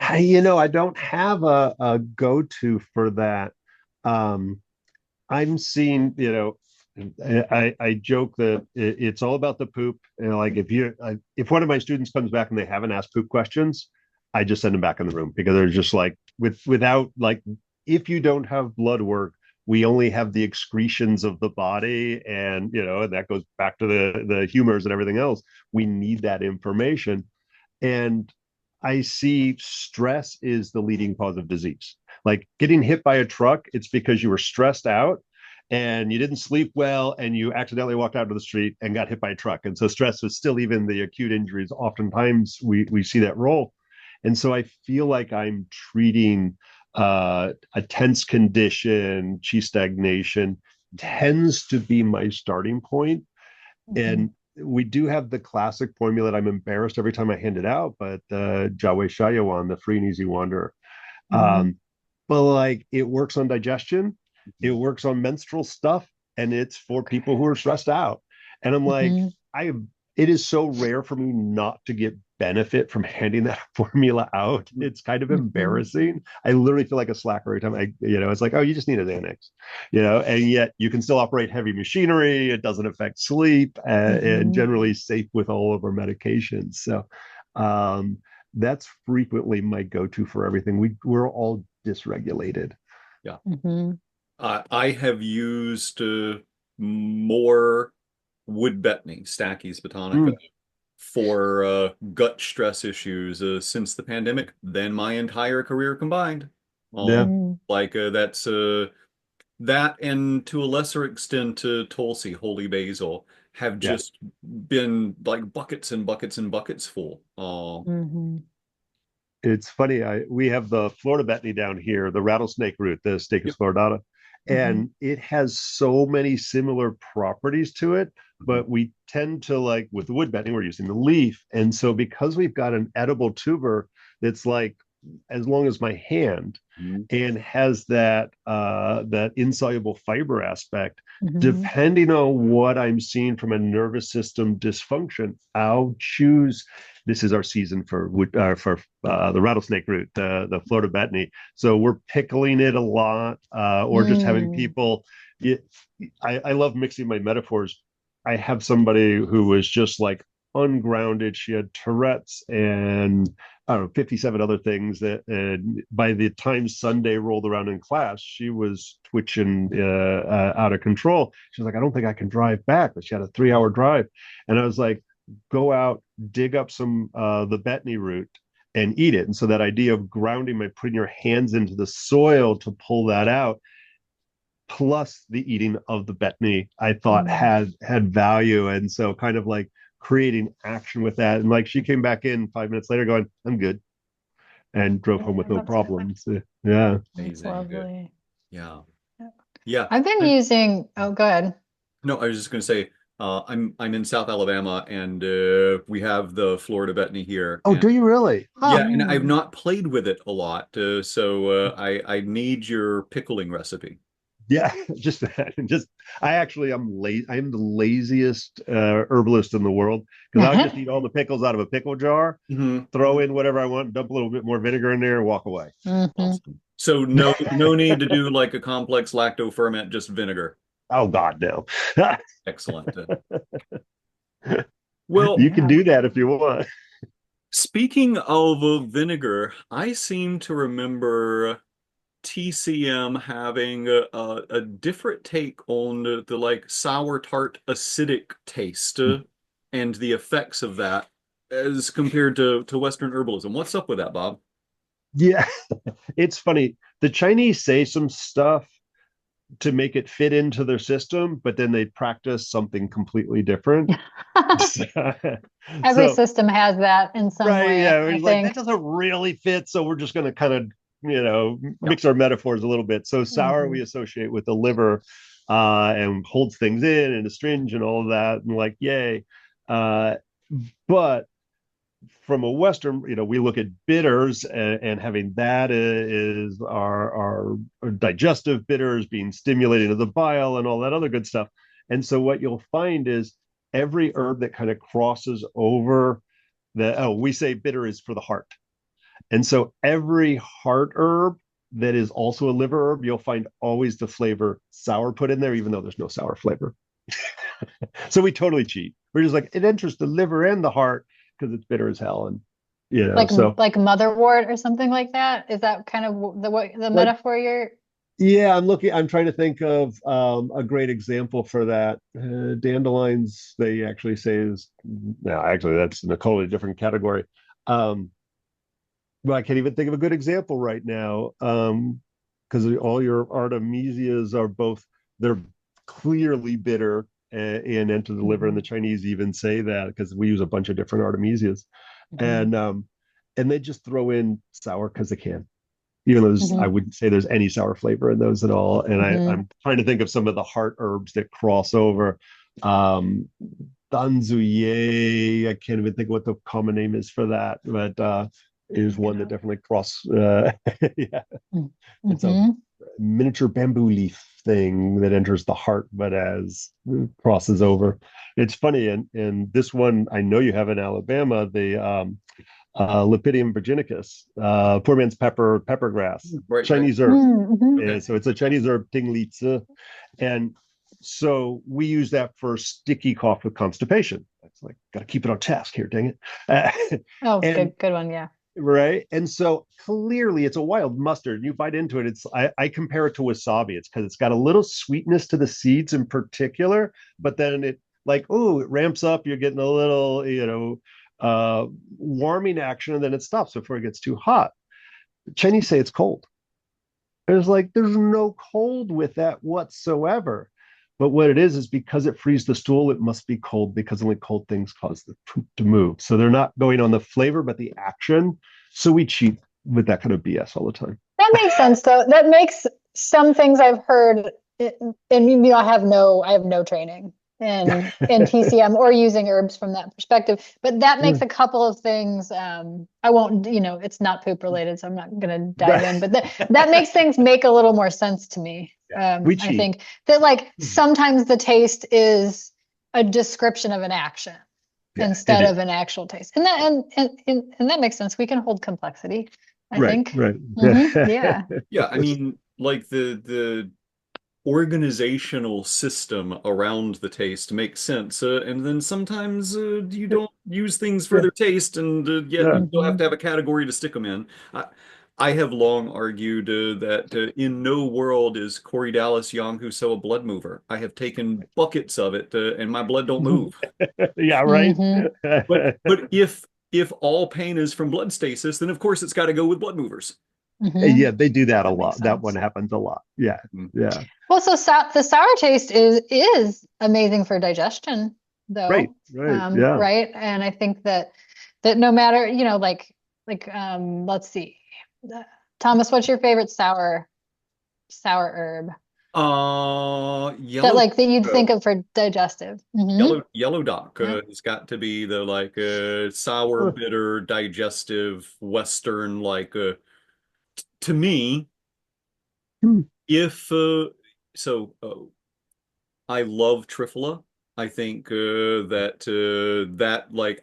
I don't have a go-to for that. Um, I'm seeing, I joke that it's all about the poop. Like if one of my students comes back and they haven't asked poop questions, I just send them back in the room because they're just like without like if you don't have blood work, we only have the excretions of the body, and and that goes back to the humors and everything else. We need that information. And I see stress is the leading cause of disease. Like getting hit by a truck, it's because you were stressed out and you didn't sleep well and you accidentally walked out to the street and got hit by a truck. And so stress is still even the acute injuries. Oftentimes we see that role. And so I feel like I'm treating a tense condition, chi stagnation tends to be my starting point. mhm, And we do have the classic formula that I'm embarrassed every time I hand it out, but Jawei Shayawan, the free and easy wanderer. mhm, Um, but like it works on digestion, it works on menstrual stuff, and it's for people who are stressed out. And I'm like, mhm, it is so rare for me not to get benefit from handing that formula out. It's kind of mhm, embarrassing. I literally feel like a slacker every time it's like, oh, you just need an Xanax, and yet you can still operate heavy machinery. It doesn't affect sleep, and mhm, generally safe with all of our medications. So, um, that's frequently my go-to for everything. We're all dysregulated. Yeah. mhm. I have used more wood betony, Stachy's botanica, Mm, for gut stress issues since the pandemic than my entire career combined. yeah, Mm. That's that, and to a lesser extent, Tulsi, holy basil, have yeah. just been like buckets and buckets and buckets full. Mhm. It's funny. We have the Florida betony down here, the rattlesnake root, the Stachys Yep. floridata, Mhm. and it has so many similar properties to it. Mhm. But we tend to like with the wood betony, we're using the leaf, and so because we've got an edible tuber that's like as long as my hand Mhm. and has that insoluble fiber aspect. Mhm. Depending on what I'm seeing from a nervous system dysfunction, I'll choose. This is our season for the rattlesnake root, the Florida betony. So we're pickling it a lot, or just having Mm. people. It, I love mixing my metaphors. I have somebody who was just like ungrounded. She had Tourette's and I don't know, 57 other things that by the time Sunday rolled around in class, she was twitching out of control. She was like, I don't think I can drive back. But she had a 3 hour drive. And I was like, go out, dig up some the betony root and eat it. And so that idea of grounding by putting your hands into the soil to pull that out, plus the eating of the betony, I thought Mm. had value. And so kind of like creating action with that. And like she came back in 5 minutes later going, I'm good, and drove home with Yeah, no problems. Yeah. that's Amazing. lovely. Yeah. Yeah. Yeah. I've been using, oh, good. No, I was just going to say, I'm in South Alabama, and we have the Florida betony here, Oh, and do you really? yeah, Huh. and I've Mm. not played with it a lot, so I need your pickling recipe. Yeah, just that. Just I actually am late. I am the laziest herbalist in the world because I would just eat all the pickles out of a pickle jar, Hmm. throw in whatever I want, dump a little bit more vinegar in there, and walk away. Mhm. Awesome. So no need to do like a complex lacto ferment, just vinegar. Oh God, no. Excellent. Well, You can Yeah. do that if you want. speaking of vinegar, I seem to remember TCM having a different take on the like sour tart acidic taste and the effects of that as compared to Western herbalism. What's up with that, Bob? Yeah, it's funny. The Chinese say some stuff to make it fit into their system, but then they practice something completely different. Every So, system has that in some right, way, yeah, I he's like, that think. doesn't really fit. So we're just going to kind of, Yeah. mix our metaphors a little bit. So sour we Mhm. associate with the liver. and holds things in and astringe and all of that, and like, yay. But from a Western, we look at bitters, and having that is our digestive bitters being stimulating of the bile and all that other good stuff. And so what you'll find is every herb that kind of crosses over we say bitter is for the heart. And so every heart herb that is also a liver herb, you'll find always the flavor sour put in there, even though there's no sour flavor. So we totally cheat. We're just like, it enters the liver and the heart because it's bitter as hell. And, like motherwort or something like that. Is that kind of the metaphor you're? Yeah, I'm trying to think of a great example for that. Dandelions, they actually say is, no, actually, that's in a totally different category. But I can't even think of a good example right now, because all your artemisias are they're clearly bitter and enter the liver, and the Chinese even say that because we use a bunch of different artemisias, and they just throw in sour because they can. Even though I wouldn't say there's any sour flavor in those at all. And I'm trying to think of some of the heart herbs that cross over. Danzuye, I can't even think what the common name is for that, but is one that definitely yeah. It's a miniature bamboo leaf thing that enters the heart, but as crosses over. It's funny, and this one I know you have in Alabama, the Lepidium virginicus, poor man's peppergrass, Right, Chinese right. herb. Okay. So it's a Chinese herb, Tinglitze. And so we use that for sticky cough with constipation. It's like, got to keep it on task here, dang it. And good one, yeah. Right. And so clearly it's a wild mustard. You bite into it. I compare it to wasabi. It's because it's got a little sweetness to the seeds in particular, but then it ramps up. You're getting a little, warming action, and then it stops before it gets too hot. The Chinese say it's cold. There's no cold with that whatsoever. But what it is because it frees the stool, it must be cold because only cold things cause the poop to move. So they're not going on the flavor, but the action. So we cheat with that kind of BS all the time. That makes sense, though. That makes some things I've heard, and I have no training in TCM or using herbs from that perspective, but that makes a couple of things. I won't, it's not poop related, so I'm not going to dive in, but that makes things make a little more sense to me. I think that sometimes the taste is a description of an action instead of an actual taste, and that makes sense. We can hold complexity, I think. Right. Yeah. Yeah, I mean, like the organizational system around the taste makes sense, and then sometimes you don't use things for their taste, and yet you still have to have a category to stick them in. I have long argued that in no world is Corydalis yanghuso a blood mover. I have taken buckets of it, and my blood don't move. Yeah, right. But if all pain is from blood stasis, then of course it's got to go with blood movers. Yeah, they do that a lot. That one happens a lot. Yeah. Well, so the sour taste is amazing for digestion, though. Right. Yeah. Right. And I think that no matter, let's see, Thomas, what's your favorite sour herb? Yellow that you'd think of for digestive. Yellow dock has got to be the sour, bitter, digestive, Western, to me, if I love Triphala. I think that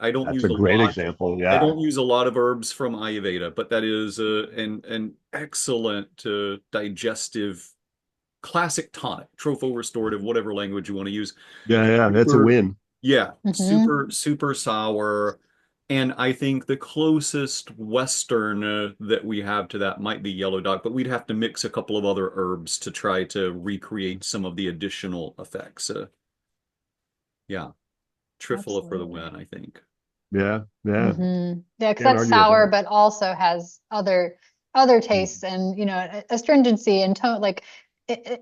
I don't That's use a great example. Yeah. I don't use a lot of herbs from Ayurveda, but that is an excellent digestive classic tonic, tropho restorative, whatever language you want to use. Yeah, that's a win. Yeah, super sour. And I think the closest Western that we have to that might be yellow dock, but we'd have to mix a couple of other herbs to try to recreate some of the additional effects. Yeah, Triphala for the win, I think. Yeah. Yeah, because that's sour, but also has other tastes and astringency and tone,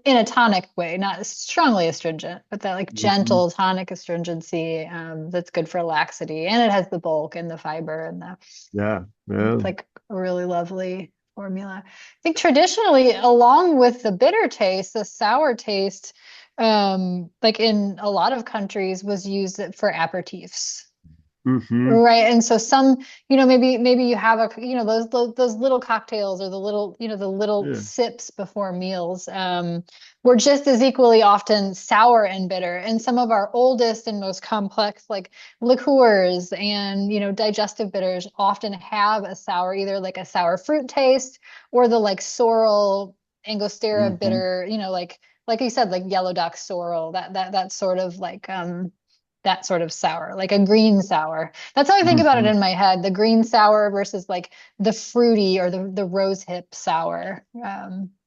in a tonic way, not strongly astringent, but that gentle tonic astringency that's good for laxity, and it has the bulk and the fiber and it's a really lovely formula. I think traditionally, along with the bitter taste, the sour taste like in a lot of countries was used for aperitifs. Hmm. Right. And so some, maybe you have those little cocktails or the little, the little Yeah. sips before meals, were just as equally often sour and bitter. And some of our oldest and most complex, like liqueurs and, digestive bitters often have a sour, either like a sour fruit taste or the like sorrel Angostura Hmm. bitter, like you said, like yellow dock sorrel, that sort of like, that sort of sour, like a green sour. That's how I think about it Hmm. in my head, the green sour versus like the fruity or the rose hip sour.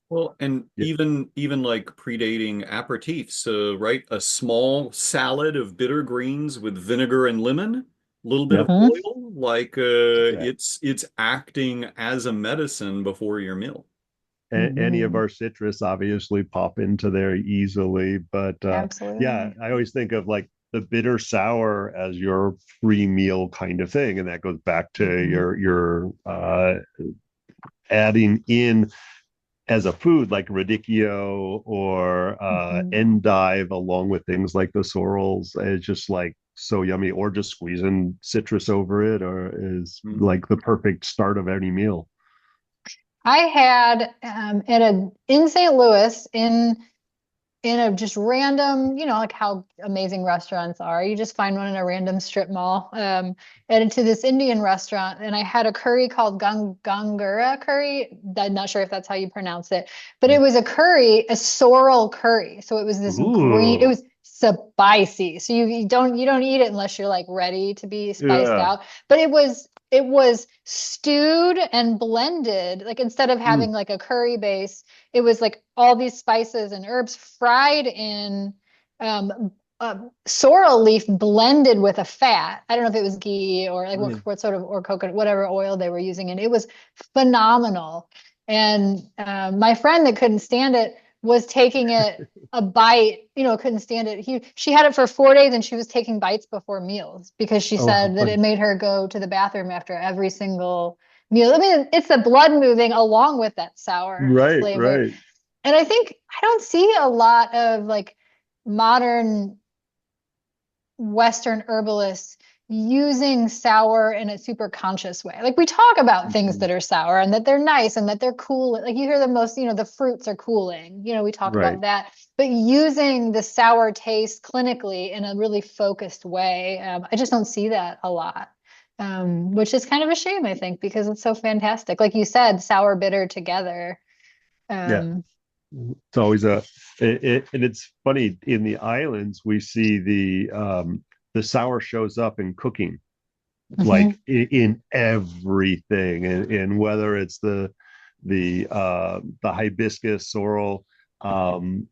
Well, and Yeah. even like predating aperitifs, right? A small salad of bitter greens with vinegar and lemon, a little bit of Yep. Mhm. oil, like Yeah. it's acting as a medicine before your meal. Any of Mhm. our citrus obviously pop into there easily. But yeah, Absolutely. I always think of like the bitter sour as your free meal kind of thing, and that goes back to Mhm. your adding in as a food like radicchio or Mhm. endive along with things like the sorrels. It's just like so yummy, or just squeezing citrus over it, or is Mhm. like the perfect start of any meal. I had in St. Louis in a just random, like how amazing restaurants are. You just find one in a random strip mall. And to this Indian restaurant, and I had a curry called Gangura curry. I'm not sure if that's how you pronounce it, but it was a curry, a sorrel curry. So it was this green, it Ooh. was spicy. So you don't eat it unless you're like ready to be spiced Yeah. out. But it was stewed and blended. Like instead of Mm. having like a curry base, it was like all these spices and herbs fried in sorrel leaf blended with a fat. I don't know if it was ghee or like what, Mm. what sort of, or coconut, whatever oil they were using. And it was phenomenal. And my friend that couldn't stand it was taking it a bite, couldn't stand it. She had it for 4 days and she was taking bites before meals because she Oh, how said that it fun. made her go to the bathroom after every single meal. I mean, it's the blood moving along with that sour Right, flavor. right. And I think I don't see a lot of like modern Western herbalists using sour in a super conscious way. Like we talk about things Mhm. that are sour and that they're nice and that they're cool. Like you hear the most, the fruits are cooling. We talk about Right. that, but using the sour taste clinically in a really focused way, I just don't see that a lot. Which is kind of a shame, I think, because it's so fantastic. Like you said, sour bitter together. Yeah. Um, It's always and it's funny in the islands we see the sour shows up in cooking like mhm. in everything, and whether it's the hibiscus sorrel, um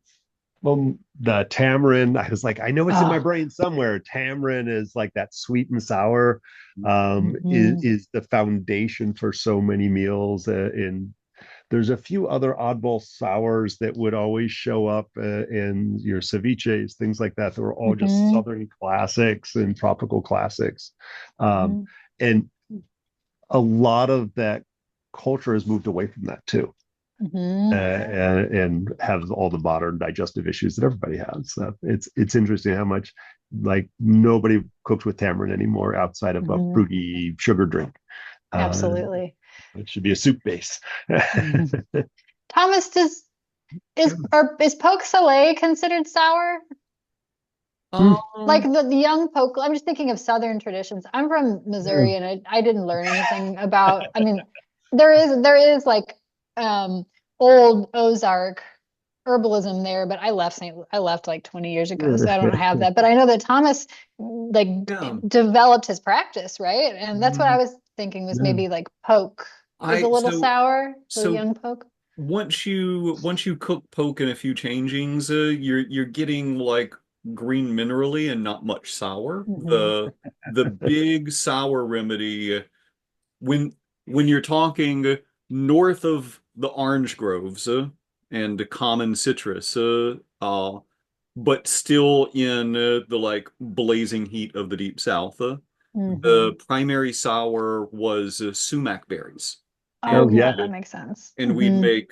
well, the tamarind, I was like, I know it's in my Oh. brain somewhere. Tamarind is like that sweet and sour, Mhm. is the foundation for so many meals. And there's a few other oddball sours that would always show up in your ceviches, things like that. That were all just Mhm. Southern classics and tropical classics. Um, Mhm. and a lot of that culture has moved away from that too, Mhm. and has all the modern digestive issues that everybody has. So it's interesting how much like nobody cooks with tamarind anymore outside of a Mhm. fruity sugar drink. Uh, Absolutely. it should be a soup base. Mhm. Thomas, is poke salé considered sour? Like Um, the young poke, I'm just thinking of Southern traditions. I'm from Missouri and I didn't learn anything about, I mean, there is like old Ozark herbalism there, but I left like 20 years ago, so I don't have that. But I know that Thomas like yeah. developed his practice, right? And that's what I Mm, was thinking was Yeah. maybe like poke is a I little so sour, the so young poke. once you cook poke in a few changings, you're getting like green minerally and not much sour. Hmm. The big sour remedy when when you're talking north of the orange groves and the common citrus, but still in the like blazing heat of the deep south, Hmm. the primary sour was sumac berries. Oh Oh and yeah, yeah. that makes sense. and we'd make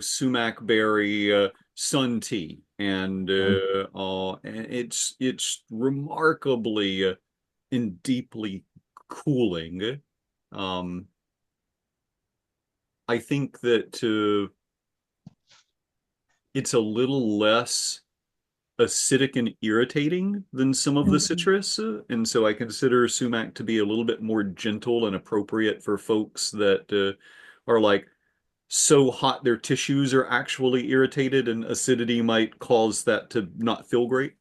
sumac berry sun tea, and it's remarkably and deeply cooling. Um, I think that it's a little less acidic and irritating than some of the Mhm. citrus, and so I consider sumac to be a little bit more gentle and appropriate for folks that are like so hot their tissues are actually irritated, and acidity might cause that to not feel great.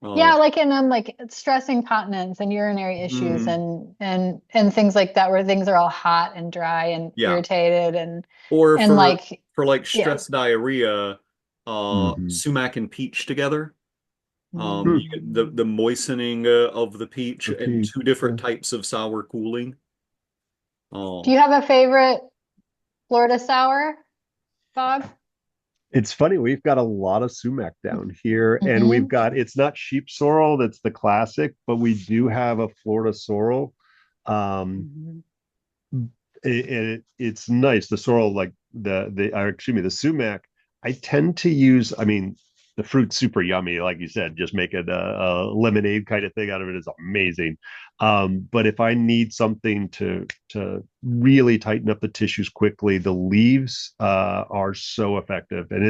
Uh, Yeah, like in like stress incontinence and urinary issues mm, and things like that where things are all hot and dry and yeah. irritated Or and like for like yeah. stress diarrhea, Hmm. sumac and peach together. Hmm. You get the moistening of the peach The and peach. two different Yeah. types of sour cooling. Do Oh, you have a favorite Florida sour, Bob? It's funny, we've got a lot of sumac down here, and we've Hmm. got it's not sheep sorrel that's the classic, but we do have a Florida sorrel. Um, Hmm. it's nice. The sorrel, like excuse me, the sumac. I tend to use. I mean, the fruit's super yummy, like you said. Just make it a lemonade kind of thing out of it is amazing. But if I need something to really tighten up the tissues quickly, the leaves are so effective, and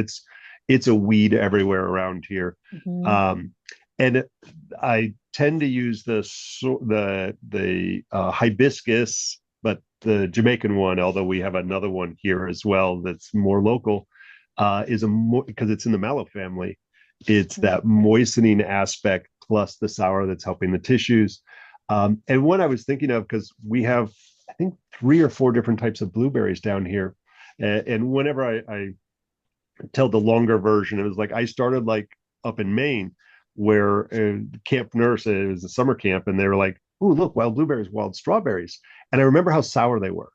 it's a weed everywhere around here. Hmm. Um, and I tend to use the hibiscus, but the Jamaican one, although we have another one here as well that's more local, is a more because it's in the mallow family. It's that moistening aspect plus the sour that's helping the tissues. And what I was thinking of, because we have, I think, 3 or 4 different types of blueberries down here. And whenever I tell the longer version, it was like I started like up in Maine, where Camp Nurse, it was a summer camp, and they were like, "Ooh, look, wild blueberries, wild strawberries," and I remember how sour they were.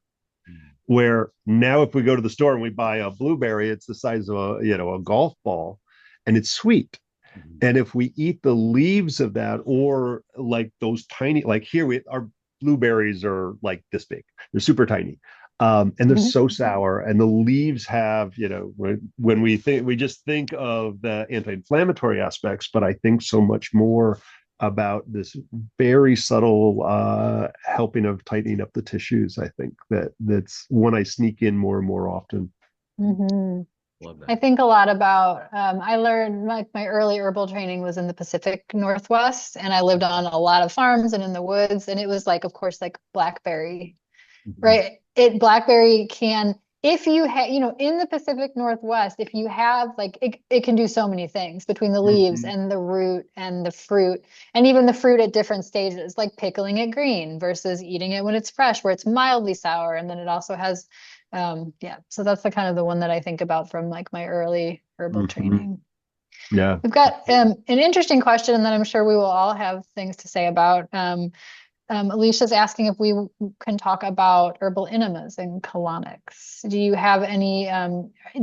Where now, if we go to the store and we buy a blueberry, it's the size of a golf ball, and it's sweet. And if we eat the leaves of that, or like those tiny, like here our blueberries are like this big, they're super tiny. And they're so sour, and the leaves have, when we just think of the anti-inflammatory aspects, but I think so much more about this very subtle helping of tightening up the tissues. I think that's when I sneak in more and more often. Hmm. love I that. think a lot about, I learned like my early herbal training was in the Pacific Northwest, and I lived on a lot of farms and in the woods. And it was like, of course, like blackberry, Mhm. right? Blackberry can, if you have, in the Pacific Northwest, if you have like, it can do so many things between the leaves Mhm. and the root and the fruit, and even the fruit at different stages, like pickling it green versus eating it when it's fresh, where it's mildly sour. And then it also has, yeah, so that's the kind of the one that I think about from like my early herbal Mhm. training. Yeah. We've got an interesting question that I'm sure we will all have things to say about. Alicia's asking if we can talk about herbal enemas and colonics. Do you have any,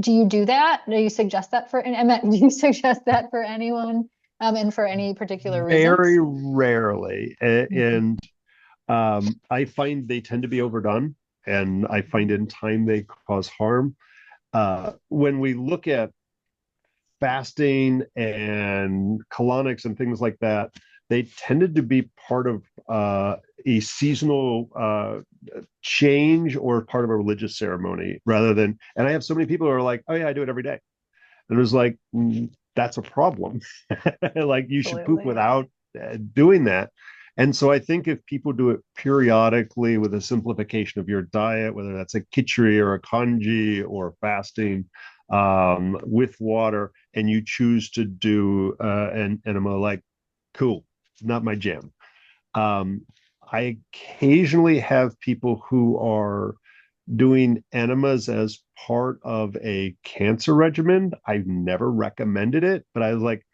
do you do that? Do you suggest that for, I meant, do you suggest that for anyone, and for any particular Very reasons? rarely. Mhm. And I find they tend to be overdone, and I find in time they cause harm. When we look at fasting and colonics and things like that, they tended to be part of a seasonal change or part of a religious ceremony rather than. And I have so many people who are like, "Oh yeah, I do it every day," and it was like, that's a problem. Like you should poop Absolutely. without doing that. And so I think if people do it periodically with a simplification of your diet, whether that's a khichdi or a kanji or fasting with water, and you choose to do an enema, like, cool, not my jam. Um, I occasionally have people who are doing enemas as part of a cancer regimen. I've never recommended it, but I was like,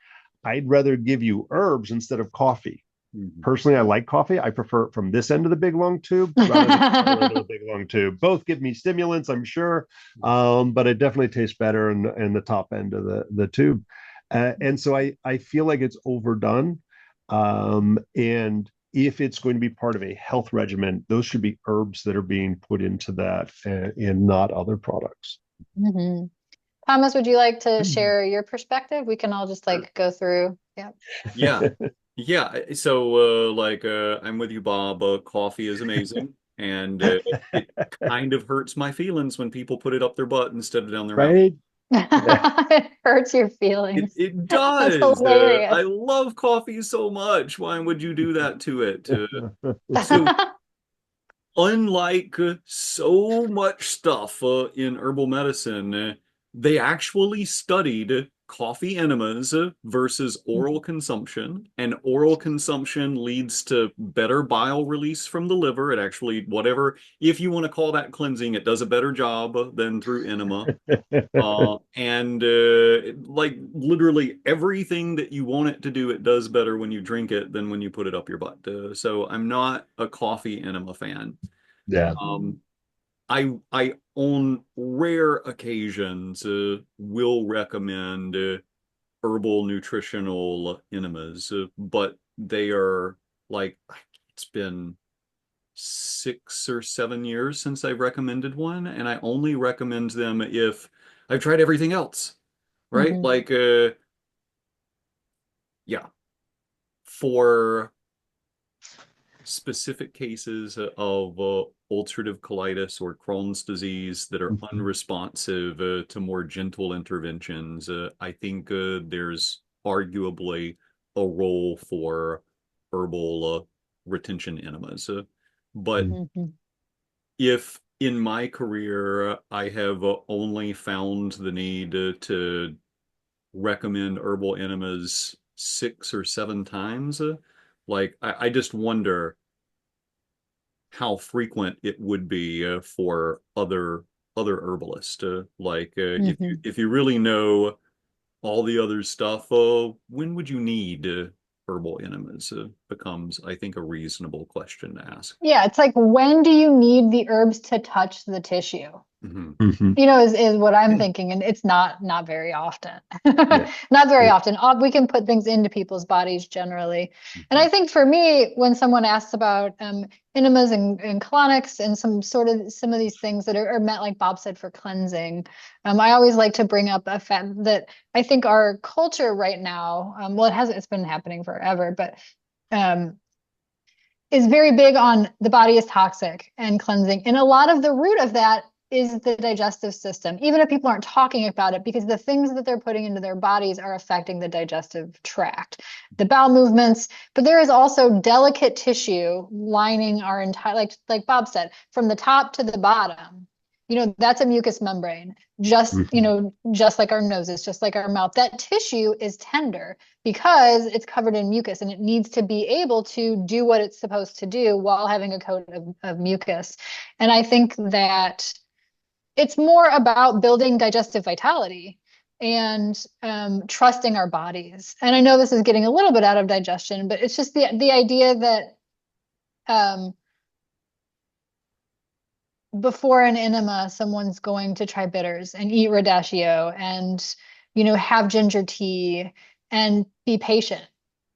I'd rather give you herbs instead of coffee. Mhm. Personally, I like coffee. I prefer it from this end of the big long tube rather than the other end of the big long tube. Both give me stimulants, I'm sure, but it definitely tastes better in the top end of the tube. And so I feel like it's overdone. And if it's going to be part of a health regimen, those should be herbs that are being put into that and not other products. Mm-hmm. Thomas, would you like to share your perspective? We can all just like go through. Yeah. Yeah. Yeah. So, I'm with you, Bob. Coffee is amazing. And it kind of hurts my feelings when people put it up their butt instead of down their mouth. Right? Yeah. It hurts your It, feelings. it That's does. I hilarious. love coffee so much. Why would you do that to it? So, unlike so much stuff in herbal medicine, they actually studied coffee enemas versus oral consumption, and oral consumption leads to better bile release from the liver. It actually, whatever, if you want to call that cleansing, it does a better job than through enema. And like literally everything that you want it to do, it does better when you drink it than when you put it up your butt. So I'm not a coffee enema fan. Yeah. Um, I on rare occasions will recommend herbal nutritional enemas, but they are like it's been 6 or 7 years since I've recommended one, and I only recommend them if I've tried everything else, right? Mhm. Like yeah, for specific cases of ulcerative colitis or Crohn's disease that are unresponsive to more gentle interventions, I think there's arguably a role for herbal retention enemas. But Mhm. if in my career I have only found the need to recommend herbal enemas 6 or 7 times, I just wonder how frequent it would be for other herbalists. Mhm. If you really know all the other stuff, when would you need herbal enemas? Becomes, I think, a reasonable question to ask. Yeah, it's like when do you need the herbs to touch the tissue? Mhm. Mhm. Is what I'm Yeah. thinking, and it's not very often. Yeah. Not very Yeah. often. We can put things into people's bodies generally. And Mhm. I think for me, when someone asks about enemas and colonics and some of these things that are meant, like Bob said, for cleansing, I always like to bring up a fact that I think our culture right now, well, it's been happening forever, but um, is very big on the body is toxic and cleansing. And a lot of the root of that is the digestive system, even if people aren't talking about it, because the things that they're putting into their bodies are affecting the digestive tract, the bowel movements. But there is also delicate tissue lining our entire, like Bob said, from the top to the bottom. That's a mucous membrane, Mhm. just like our noses, just like our mouth. That tissue is tender because it's covered in mucus and it needs to be able to do what it's supposed to do while having a coat of mucus. And I think that it's more about building digestive vitality and trusting our bodies. And I know this is getting a little bit out of digestion, but it's just the idea that um, before an enema, someone's going to try bitters and eat radicchio and, have ginger tea and be patient,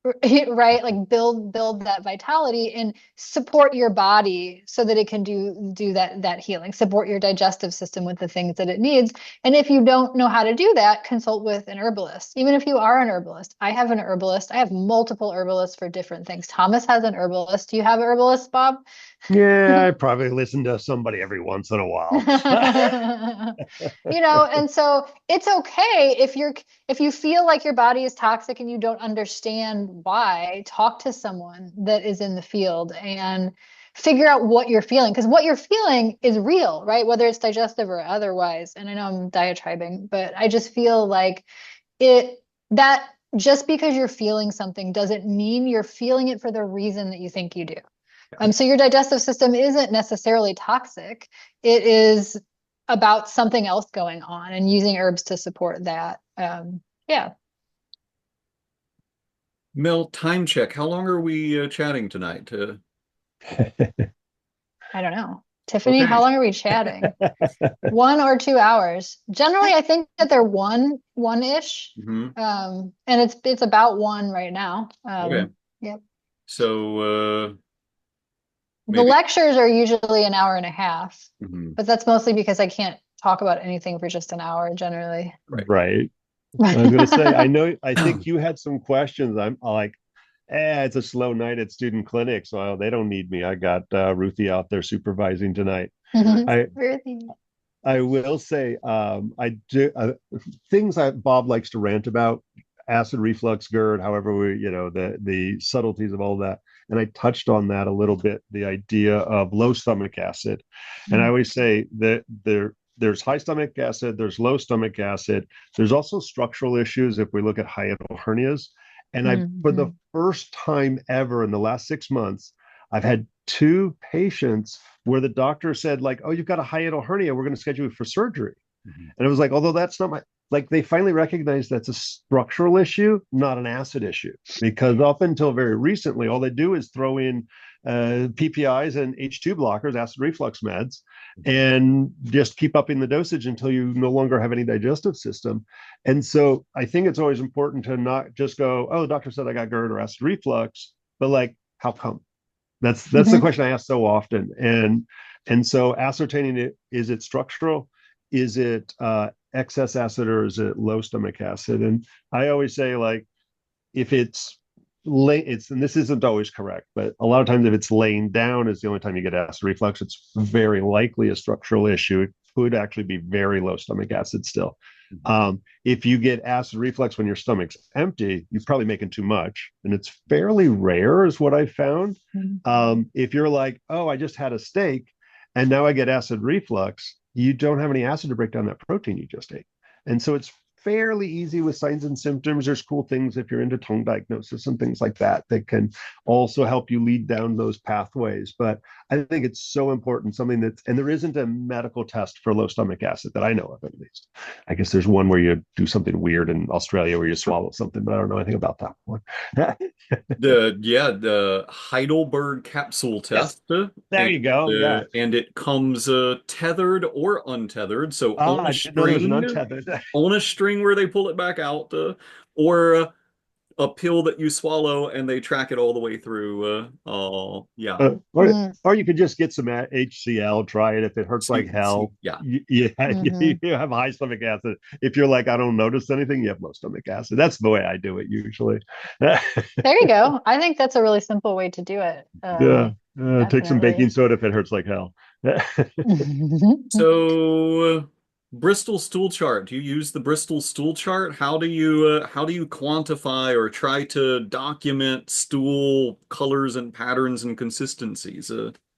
right? Like build that vitality and support your body so that it can do that healing, support your digestive system with the things that it needs. And if you don't know how to do that, consult with an herbalist. Even if you are an herbalist, I have an herbalist. I have multiple herbalists for different things. Thomas has an herbalist. Do you have an herbalist, Bob? Yeah, I probably listen to somebody every once in a while. And so it's okay if you feel like your body is toxic and you don't understand why, talk to someone that is in the field and figure out what you're feeling, because what you're feeling is real, right? Whether it's digestive or otherwise. And I know I'm diatribing, but I just feel like it that just because you're feeling something doesn't mean you're feeling it for the reason that you think you do. So your digestive system isn't necessarily toxic. It is about something else going on and using herbs to support that. Yeah, Mel, time check. How long are we chatting tonight? I don't know. Tiffany, Okay. how long are we chatting? 1 or 2 hours. Generally, I think that they're one-ish. Mhm. And it's about one right now. Okay. Yep. So The maybe. lectures are usually an hour and a half, Mhm. but that's mostly because I can't talk about anything for just an hour generally. Right. Right. I was going to say, I think you had some questions. I'm like, it's a slow night at student clinic, so they don't need me. I got Ruthie out there supervising tonight. I Really? I will say, I do things that Bob likes to rant about, acid reflux, GERD, however the subtleties of all that. And I touched on that a little bit, the idea of low stomach acid. And I always say that there's high stomach acid, there's low stomach acid. There's also structural issues if we look at hiatal hernias. And for the Mhm. first time ever in the last 6 months, I've had two patients where the doctor said, like, oh, you've got a hiatal hernia, we're going to schedule you for surgery. Mhm. And it was like, although that's not my, like, they finally recognized that's a structural issue, not an acid issue. Because up until very recently, all they do is throw in PPIs and H2 blockers, acid reflux meds, and just keep upping the dosage until you no longer have any digestive system. And so I think it's always important to not just go, oh, the doctor said I got GERD or acid reflux, but like, how come? That's the Mhm. question I ask so often, and so ascertaining it, is it structural, is it excess acid, or is it low stomach acid? And I always say, like, if it's it's, and this isn't always correct, but a lot of times if it's laying down is the only time you get acid reflux, it's very likely a structural issue. It could actually be very low stomach acid still. If you get acid reflux when your stomach's empty, you're probably making too much, and it's fairly rare, is what I found. If you're like, oh, I just had a steak and now I get acid reflux, you don't have any acid to break down that protein you just ate. And so it's fairly easy with signs and symptoms. There's cool things if you're into tongue diagnosis and things like that that can also help you lead down those pathways. But I think it's so important, something that's, and there isn't a medical test for low stomach acid that I know of, at least. I guess there's one where you do something weird in Australia where you swallow something, but I don't know anything about that one. The Heidelberg capsule Yes, test, there you go. Yeah. and it comes tethered or untethered. So I didn't know there was an untethered. on a string where they pull it back out, or a pill that you swallow and they track it all the way through. Yeah. Uh, or, Mm. or you could just get some HCl, try it. If it hurts like hell, Yeah. you Mhm. have high stomach acid. If you're like, I don't notice anything, you have low stomach acid. That's the way I do it usually. There you go. I think that's a really simple way to do it. Yeah. Take some baking Definitely. soda if it hurts like hell. So, Bristol stool chart. Do you use the Bristol stool chart? How do you quantify or try to document stool colors and patterns and consistencies?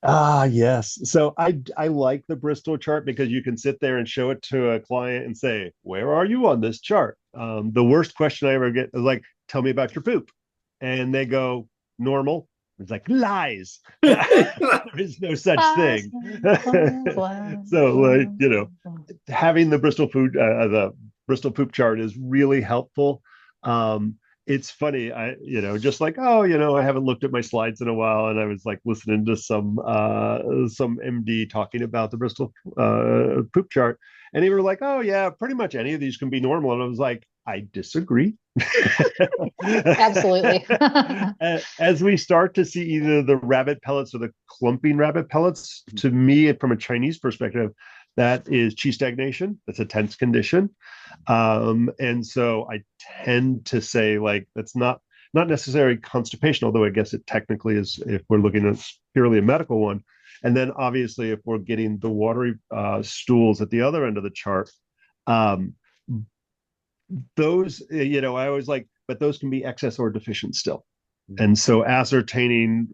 Yes. So I like the Bristol chart because you can sit there and show it to a client and say, "Where are you on this chart?" The worst question I ever get is like, "Tell me about your poop," and they go, "Normal." It's like, lies. There is no such thing. So, like, having the Bristol poop chart is really helpful. Um, it's funny, just like, oh, I haven't looked at my slides in a while, and I was like listening to some MD talking about the Bristol poop chart, and they were like, oh yeah, pretty much any of these can be normal, and I was like, I disagree. Absolutely. As we start to see either the rabbit pellets or the clumping rabbit pellets, to me, from a Chinese perspective, that is qi stagnation. That's a tense condition. And so I tend to say, like, that's not necessarily constipation, although I guess it technically is if we're looking at purely a medical one. And then obviously, if we're getting the watery stools at the other end of the chart, um, those, I always like, but those can be excess or deficient still. And so ascertaining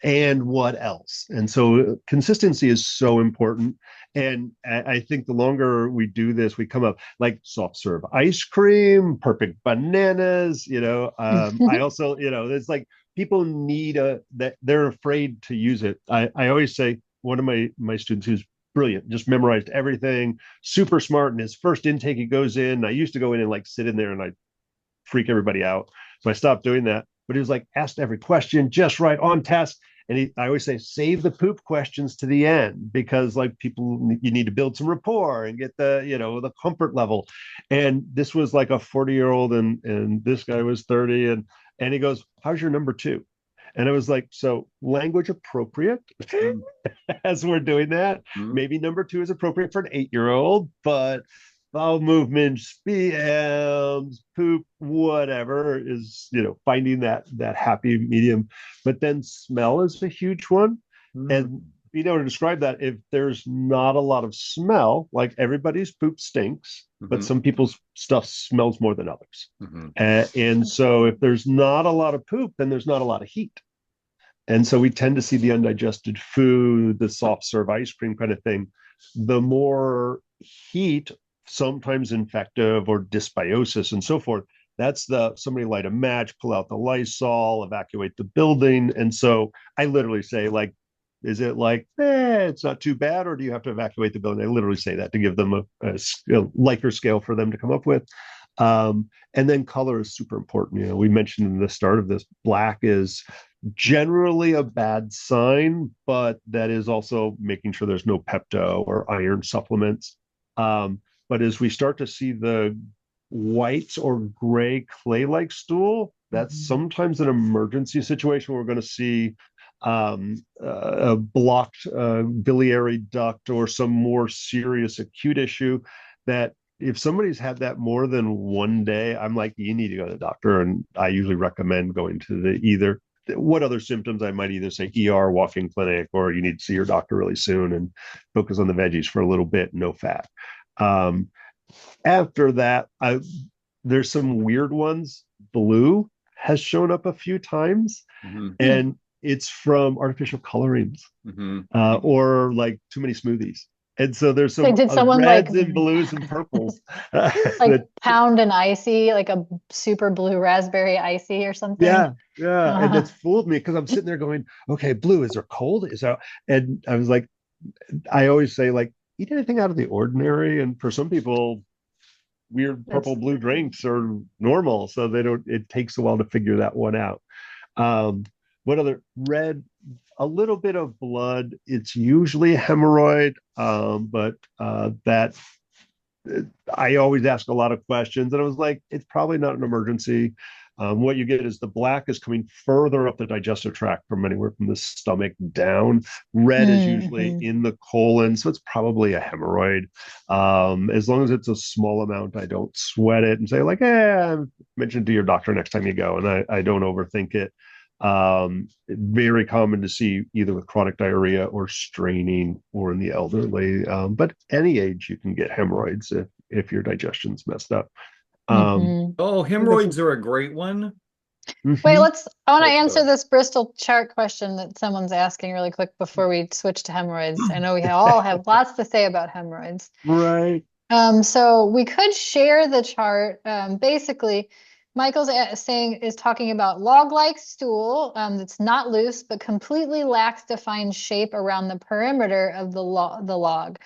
and what else. And so consistency is so important. And I think the longer we do this, we come up like soft serve ice cream, perfect bananas. I also, it's like people need that they're afraid to use it. I always say, one of my students who's brilliant, just memorized everything, super smart. And his first intake, he goes in. I used to go in and like sit in there and I freak everybody out. So I stopped doing that. But he was like, asked every question just right on task. And I always say, save the poop questions to the end, because like people, you need to build some rapport and get the comfort level. And this was like a 40-year-old, and this guy was 30, and he goes, how's your number two? And I was like, so language appropriate Mm, as we're doing that. mm, Maybe number two is appropriate for an 8-year-old, but bowel movements, BMs, poop, whatever is, finding that happy medium. But then smell is a huge one. mm, And being able to describe that, if there's not a lot of smell, like everybody's poop stinks, but mhm, some people's stuff smells more than others. mhm, And so if there's not a lot of poop, then there's not a lot of heat. And so we tend to see the undigested food, the soft serve ice cream kind of thing. The more heat, sometimes infective or dysbiosis and so forth, that's the somebody light a match, pull out the Lysol, evacuate the building. And so I literally say, like, is it like, it's not too bad, or do you have to evacuate the building? I literally say that to give them a Likert scale for them to come up with. And then color is super important. We mentioned in the start of this, black is generally a bad sign, but that is also making sure there's no Pepto or iron supplements. But as we start to see the white or gray clay-like stool, that's mhm. sometimes an emergency situation where we're going to see a blocked biliary duct or some more serious acute issue that if somebody's had that more than one day, I'm like, you need to go to the doctor. And I usually recommend going to the either what other symptoms I might either say ER, walk-in clinic, or you need to see your doctor really soon and focus on the veggies for a little bit, no fat. Um, After that, there's some weird ones. Blue has shown up a few times, Mhm, Hmm. and it's from artificial colorings mhm. or like too many smoothies. And so there's Like, some did someone reds and blues and purples like that pound an icy, like a super blue raspberry icy or something? yeah, and Uh, that's fooled me because I'm sitting there going, okay, blue, is there cold? Is that? And I was like, I always say, like, eat anything out of the ordinary. And for some people, weird purple that's blue drinks are normal, so they don't. It takes a while to figure that one out. Um, what other red? A little bit of blood. It's usually hemorrhoid, but that I always ask a lot of questions, and I was like, it's probably not an emergency. What you get is the black is coming further up the digestive tract from anywhere from the stomach down. Red is usually mm-hmm. in the colon, so it's probably a hemorrhoid. As long as it's a small amount, I don't sweat it and say, like, mention it to your doctor next time you go, and I don't overthink it. Very common to see either with chronic diarrhea or straining or in the elderly. But any age you can get hemorrhoids if your digestion's messed up. Um, Mm-hmm. Oh, the, hemorrhoids are a great one. Wait, mhm. I want to Oh, answer sorry. this Bristol chart question that someone's asking really quick before we switch to hemorrhoids. I know we all have lots to say about hemorrhoids. Right. So we could share the chart. Basically, saying is talking about log-like stool that's not loose but completely lacks defined shape around the perimeter of the log.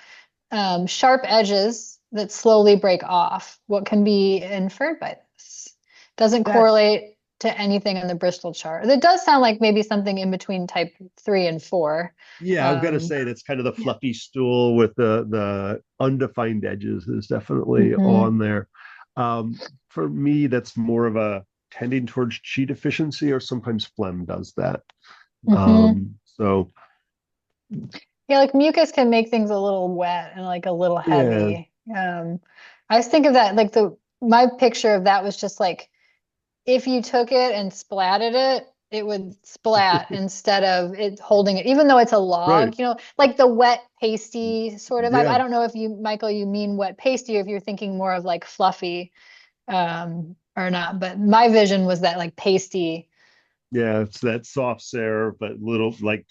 Sharp edges that slowly break off. What can be inferred by this? Doesn't That, correlate to anything in the Bristol chart. It does sound like maybe something in between type 3 and 4. yeah, I'm gonna Um, say that's kind of the yeah. fluffy stool with the undefined edges is definitely Hmm. on there. Um, for me, that's more of a tending towards chi deficiency, or sometimes phlegm does that. Hmm. So Yeah, like mucus can make things a little wet and like a little yeah, heavy. I just think of that like the my picture of that was just like if you took it and splatted it, it would splat instead of it holding it, even though it's a right. log, like the wet pasty sort of vibe. I Yeah, don't know if Michael, you mean wet pasty or if you're thinking more of like fluffy, or not, but my vision was that like pasty. yeah, it's that soft serve, but little like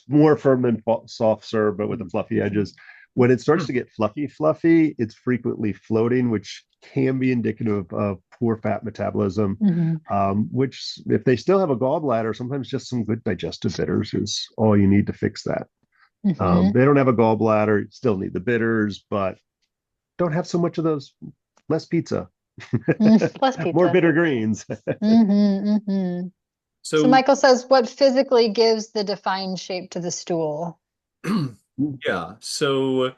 more firm than soft serve, but with the Mm, fluffy edges. When it starts mm, to get fluffy, it's frequently floating, which can be indicative of poor fat metabolism. Hmm. Which, if they still have a gallbladder, sometimes just some good digestive bitters is all you need to fix that. Hmm. They don't have a gallbladder, still need the bitters, but don't have so much of those. Less pizza, Plus more pizza. bitter greens. Hmm. Hmm. So So, Michael says, what physically gives the defined shape to the stool? yeah. So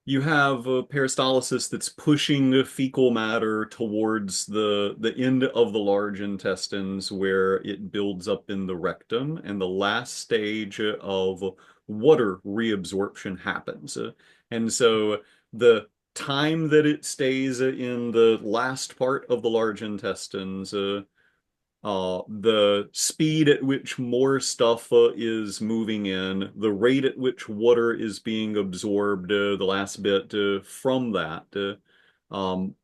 you have a peristalsis that's pushing the fecal matter towards the end of the large intestines where it builds up in the rectum, and the last stage of water reabsorption happens. And so the time that it stays in the last part of the large intestines, the speed at which more stuff is moving in, the rate at which water is being absorbed, the last bit from that,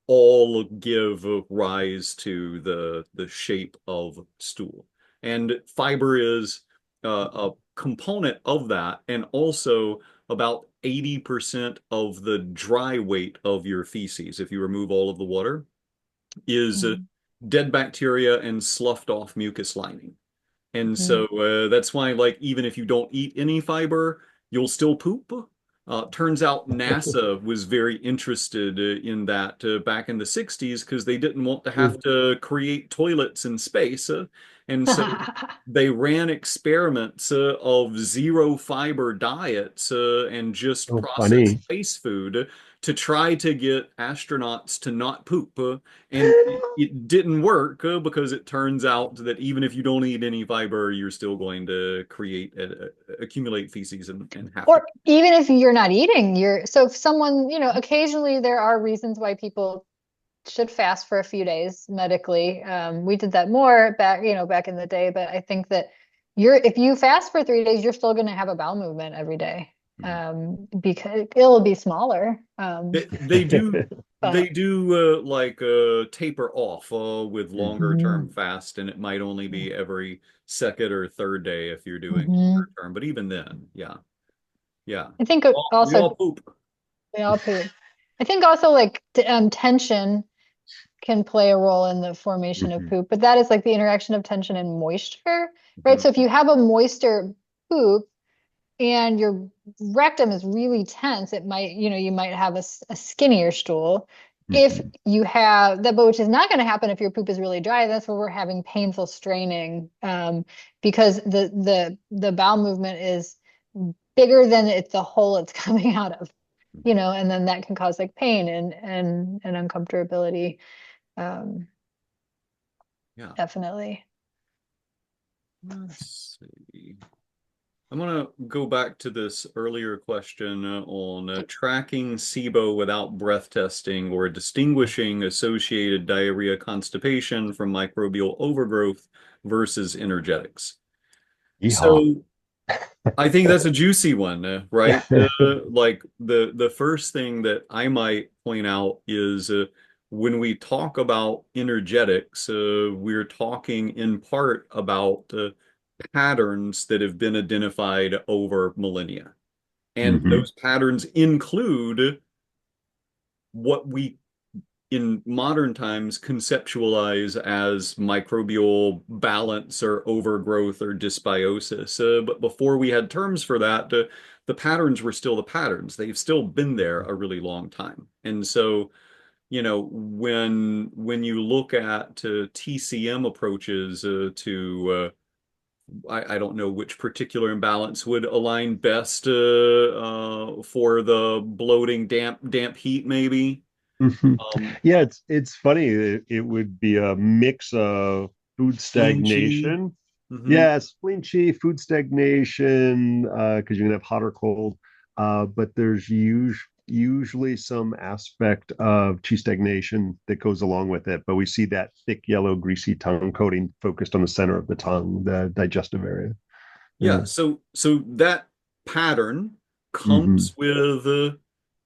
all give rise to the shape of stool. And fiber is a component of that, and also about 80% of the dry weight of your feces, if you remove all of the water, is Mm. dead bacteria and sloughed off mucus lining. And so Mhm. that's why, like, even if you don't eat any fiber, you'll still poop. Turns out NASA was very interested in that back in the 60s because they didn't want to have to create toilets in space. And so they ran experiments of zero fiber diets and just Oh, processed funny. space food to try to get astronauts to not poop. And it didn't work because it turns out that even if you don't eat any fiber, you're still going to accumulate feces and have to. Or even if you're not eating, so if someone, occasionally there are reasons why people should fast for a few days medically. We did that more back in the day, but I think that if you fast for 3 days, you're still going to have a bowel movement every day. Because it'll be smaller. They do But like taper off with longer term Mhm. fast, and it might only be every second or third day if you're doing Mhm. longer term. But even then, yeah, yeah, I think we also all poop. they all poop. I think also like tension can play a role in the formation of Mhm. poop, but that is like the interaction of tension and moisture, right? Mhm. So if you have a moister poop and your rectum is really tense, you might have a skinnier stool. If Mhm. you have that, but which is not going to happen if your poop is really dry. That's where we're having painful straining, because the bowel movement is bigger than it's the hole it's coming out of, and then that can cause like pain and uncomfortability. Um, Yeah. Definitely. Let's see. I'm going to go back to this earlier question on tracking SIBO without breath testing or distinguishing associated diarrhea constipation from microbial overgrowth versus energetics. Yeehaw. So I think that's a juicy one, right? Like the first thing that I might point out is when we talk about energetics, we're talking in part about patterns that have been identified over millennia. And Mhm. those patterns include what we in modern times conceptualize as microbial balance or overgrowth or dysbiosis. But before we had terms for that, the patterns were still the patterns. They've still been there a really long time. And so, when you look at TCM approaches I don't know which particular imbalance would align best for the bloating damp heat, maybe. Mhm. Um, Yeah, it's funny. It would be a mix of food Spleen chi. stagnation. Hmm. Yeah, spleen chi, food stagnation, because you can have hot or cold. But there's usually some aspect of chi stagnation that goes along with it. But we see that thick yellow greasy tongue coating focused on the center of the tongue, the digestive area. Yeah, Yeah. so that pattern Hmm. comes with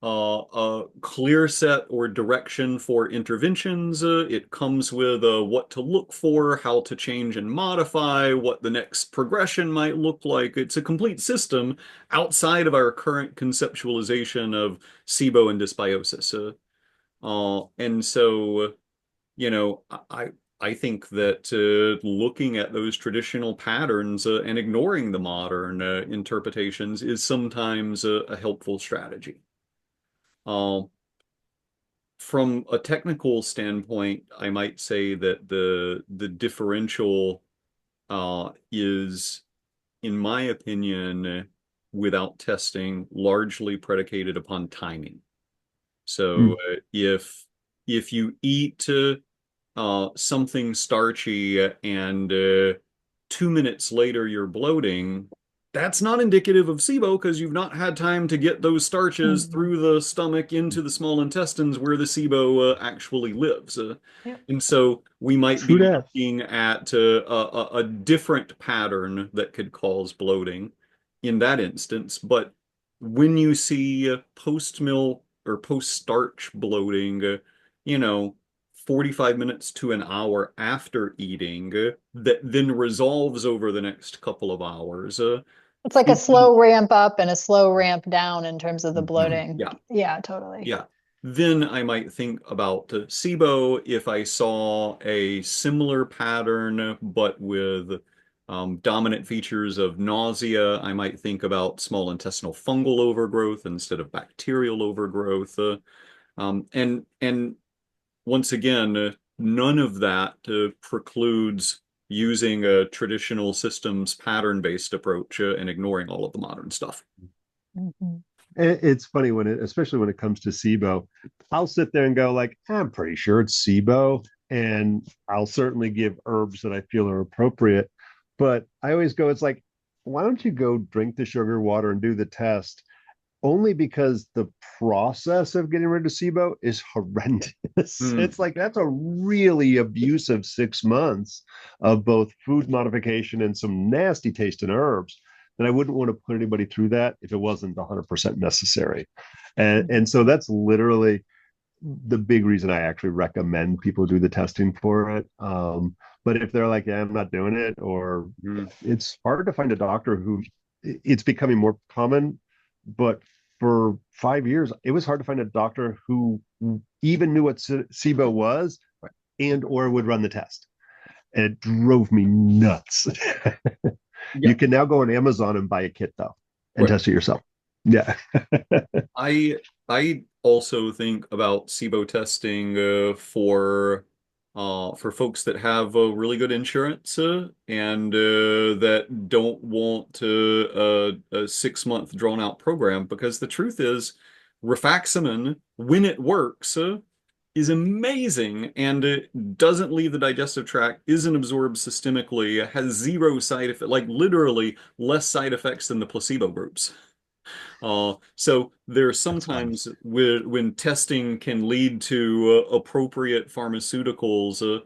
a clear set or direction for interventions. It comes with what to look for, how to change and modify, what the next progression might look like. It's a complete system outside of our current conceptualization of SIBO and dysbiosis. And so I think that looking at those traditional patterns and ignoring the modern interpretations is sometimes a helpful strategy. Uh, from a technical standpoint, I might say that the differential is, in my opinion, without testing, largely predicated upon timing. So Mm. if you eat something starchy and 2 minutes later you're bloating, that's not indicative of SIBO because you've not had time to get those starches Mhm. through the stomach into the small intestines where the SIBO actually lives. Yep. And so we might True be that. looking at a different pattern that could cause bloating in that instance. But when you see post milk or post starch bloating, you know, 45 minutes to an hour after eating that then resolves over the next couple of hours. It's like a Food, slow ramp up and a slow ramp down in terms of the bloating. yeah, Yeah, totally. yeah. Then I might think about SIBO if I saw a similar pattern, but with dominant features of nausea. I might think about small intestinal fungal overgrowth instead of bacterial overgrowth. And once again, none of that precludes using a traditional systems pattern-based approach and ignoring all of the modern stuff. Mhm. It's funny especially when it comes to SIBO, I'll sit there and go like, I'm pretty sure it's SIBO, and I'll certainly give herbs that I feel are appropriate. But I always go, it's like, why don't you go drink the sugar water and do the test? Only because the process of getting rid of SIBO is horrendous. Mm, It's like that's a really abusive 6 months of both food modification and some nasty tasting herbs. And I wouldn't want to put anybody through that if it wasn't 100% necessary. And so that's literally the big reason I actually recommend people do the testing for it. But if they're like, yeah, I'm not doing it, or mm, it's hard to find a doctor who it's becoming more common, but for 5 years, it was hard to find a doctor who even knew what SIBO was and or would run the test. And it drove me nuts. yeah, You can now go on Amazon and buy a kit though and right. test it yourself. Yeah. I also think about SIBO testing for folks that have really good insurance and that don't want a 6 month drawn out program because the truth is rifaximin when it works is amazing and it doesn't leave the digestive tract, isn't absorbed systemically, has zero side effect, like literally less side effects than the placebo groups. So there's That's fun. sometimes when testing can lead to appropriate pharmaceuticals,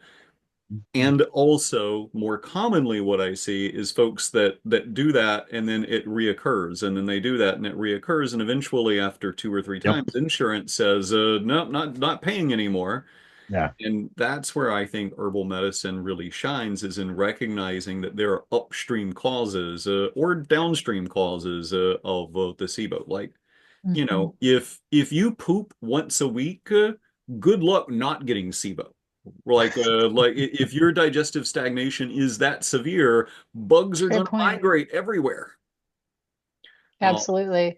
and also more commonly what I see is folks that do that and then it reoccurs, and then they do that and it reoccurs, and eventually after two or three Yep. times, insurance says, no, not paying anymore. Yeah. And that's where I think herbal medicine really shines is in recognizing that there are upstream causes or downstream causes of the SIBO. Like, Mhm. if you poop once a week, good luck not getting SIBO. Like if your digestive stagnation is that severe, bugs are Great going to point. migrate everywhere. Uh, Absolutely.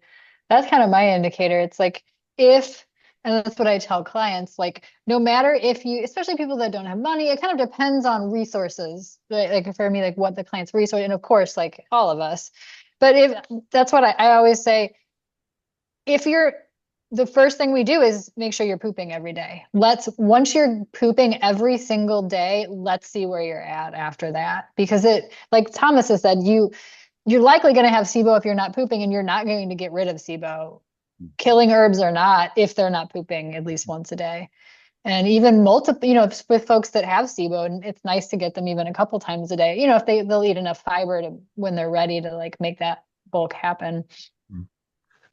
That's kind of my indicator. It's like if, and that's what I tell clients, like no matter if you, especially people that don't have money, it kind of depends on resources. Like for me, like what the client's resource, and of course, like all of us. But if that's what I always say, if you're the first thing we do is make sure you're pooping every day. Once you're pooping every single day, let's see where you're at after that. Because like Thomas has said, you're likely going to have SIBO if you're not pooping, and you're not going to get rid of SIBO, killing herbs or not, if they're not pooping at least once a day. And even multiple, with folks that have SIBO, and it's nice to get them even a couple times a day, if they'll eat enough fiber to when they're ready to like make that bulk happen.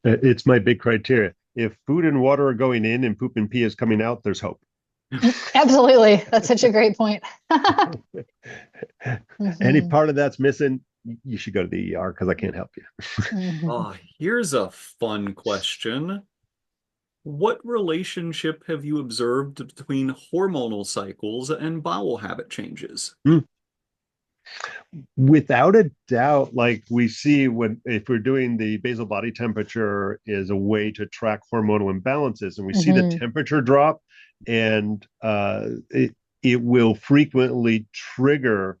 It's my big criteria. If food and water are going in and poop and pee is coming out, there's hope. Absolutely. That's such a great point. Any Hmm. part of that's missing, you should go to the ER because I can't help you. Hmm. Here's a fun question. What relationship have you observed between hormonal cycles and bowel habit changes? Without a doubt, like we see when if we're doing the basal body temperature is a way to track hormonal imbalances, and we see the Hmm. temperature drop, and it will frequently trigger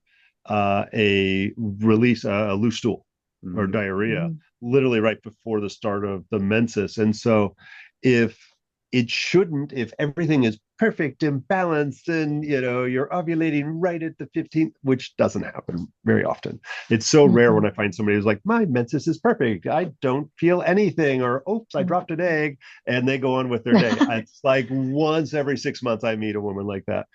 a release a loose stool or Mhm. diarrhea, Hmm. literally right before the start of the menses. And so, if it shouldn't, if everything is perfect and balanced and you're ovulating right at the 15th, which doesn't happen very often. It's so rare when I find somebody who's like, my menses is perfect, I don't feel anything, or oops, I dropped an egg, and they go on with their day. It's like once every 6 months I meet a woman like that.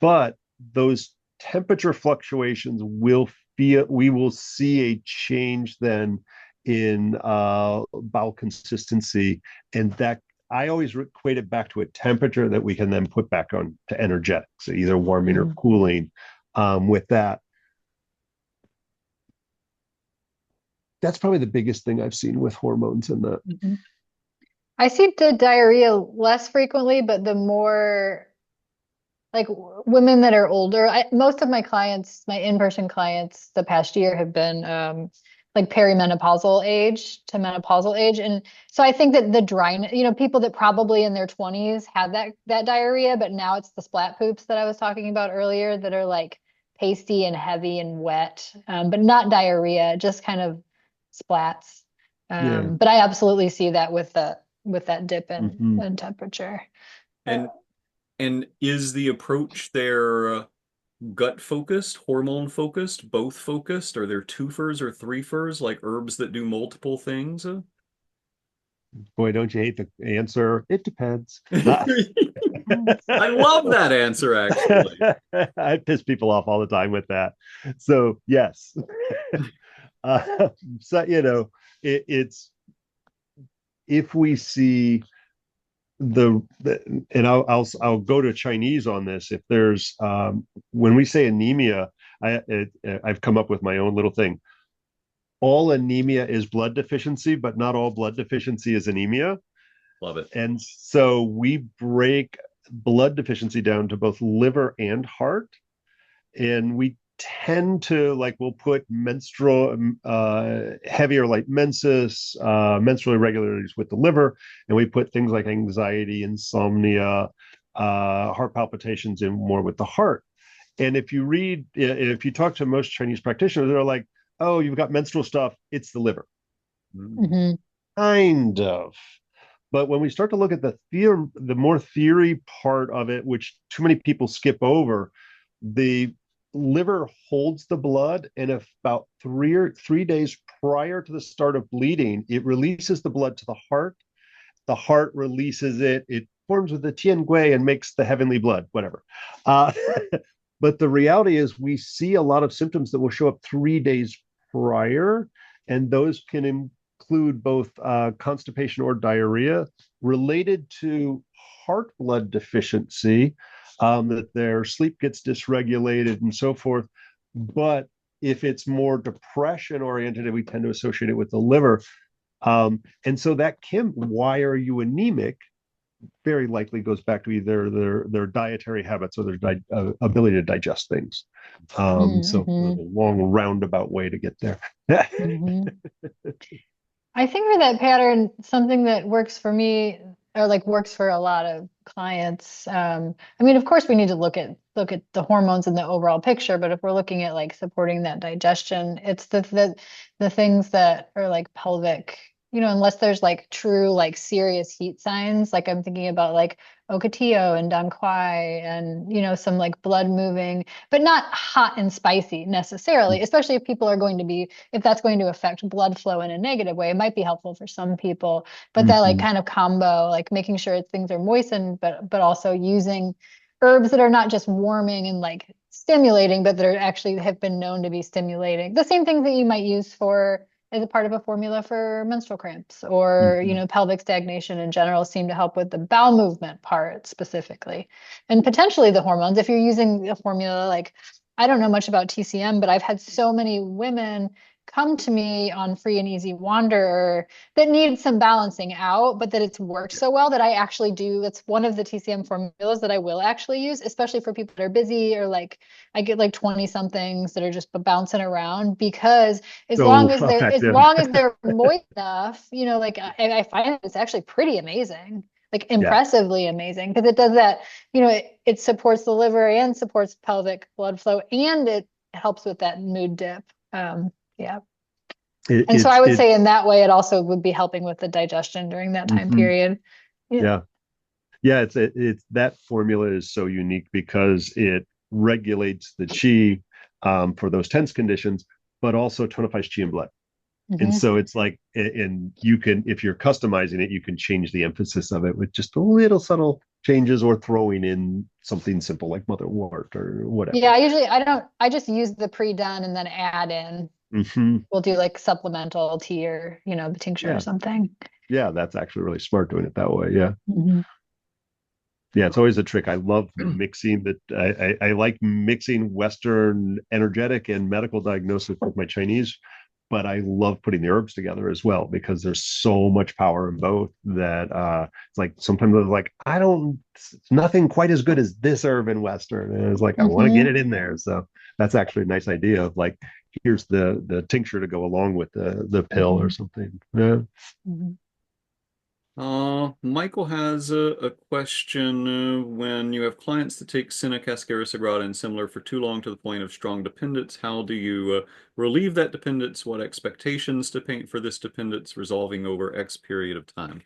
But those temperature fluctuations we will see a change then in bowel consistency, and that I always equate it back to a temperature that we can then put back on to energetics, so either warming or cooling. With that, that's probably the biggest thing I've seen with hormones in that. I see the diarrhea less frequently, but the more like women that are older, most of my clients, my in-person clients the past year have been like perimenopausal age to menopausal age. And so I think that the dryness, people that probably in their 20s had that diarrhea, but now it's the splat poops that I was talking about earlier that are like pasty and heavy and wet, but not diarrhea, just kind of splats. But I absolutely see that with that dip in temperature. And is the approach there gut focused, hormone focused, both focused? Are there twofers or threefers, like herbs that do multiple things? Boy, don't you hate the answer? It depends. I love that answer, actually. I piss people off all the time with that. So yes. So it's if we see and I'll go to Chinese on this. If there's when we say anemia, I've come up with my own little thing. All anemia is blood deficiency, but not all blood deficiency is anemia. Love it. And so we break blood deficiency down to both liver and heart, and we tend to we'll put menstrual heavier like menses, menstrual irregularities with the liver, and we put things like anxiety, insomnia, heart palpitations in more with the heart. And if you talk to most Chinese practitioners, they're like, oh, you've got menstrual stuff, it's the liver. Kind of. But when we start to look at the more theory part of it, which too many people skip over, the liver holds the blood, and if about 3 days prior to the start of bleeding, it releases the blood to the heart. The heart releases it. It forms with the tiangui and makes the heavenly blood, whatever. But the reality is we see a lot of symptoms that will show up 3 days prior, and those can include both constipation or diarrhea related to heart blood deficiency, that their sleep gets dysregulated and so forth. But if it's more depression oriented, we tend to associate it with the liver. And so why are you anemic? Very likely goes back to either their dietary habits or their ability to digest things. So a long roundabout way to get there. I think for that pattern, something that works for me or works for a lot of clients. I mean, of course, we need to look at the hormones in the overall picture, but if we're looking at supporting that digestion, it's the things that are pelvic, unless there's true serious heat signs, I'm thinking about ocotillo and dong quai and some blood moving, but not hot and spicy necessarily, especially if that's going to affect blood flow in a negative way. It might be helpful for some people, but that kind of combo, making sure things are moistened, but also using herbs that are not just warming and stimulating, but that are actually have been known to be stimulating. The same things that you might use as a part of a formula for menstrual cramps or, pelvic stagnation in general seem to help with the bowel movement part specifically. And potentially the hormones, if you're using a formula I don't know much about TCM, but I've had so many women come to me on Free and Easy Wanderer that need some balancing out, but that it's worked so well that I actually do. It's one of the TCM formulas that I will actually use, especially for people that are busy or I get 20 somethings that are just bouncing around, because as long as they're moist enough, I find it's actually pretty amazing. Impressively amazing, because it does that, it supports the liver and supports pelvic blood flow, and it helps with that mood dip. Yeah. So I would say in that way, it also would be helping with the digestion during that time period. Yeah. Yeah. Yeah, it's that formula is so unique because it regulates the chi for those tense conditions, but also tonifies chi and blood. And Hmm. so it's like, and you can, if you're customizing it, you can change the emphasis of it with just a little subtle changes or throwing in something simple like motherwort or Yeah, whatever. I don't, I just use the pre-done and then add in. Hmm. We'll do like supplemental tea or, the tincture or Yeah. something. Yeah. That's actually really smart doing it that way. Yeah. Hmm. Yeah, it's always a trick. I love mixing that. I like mixing Western energetic and medical diagnosis with my Chinese, but I love putting the herbs together as well because there's so much power in both that it's like sometimes I was like, I don't, it's nothing quite as good as this herb in Western. And it's like, I want to get Hmm. it in there. So that's actually a nice idea of like, here's the tincture to go along with the pill or Hmm. something. Yeah. Hmm. Michael has a question. When you have clients that take Sina Cascara Sagrada and similar for too long to the point of strong dependence, how do you relieve that dependence? What expectations to paint for this dependence resolving over X period of time?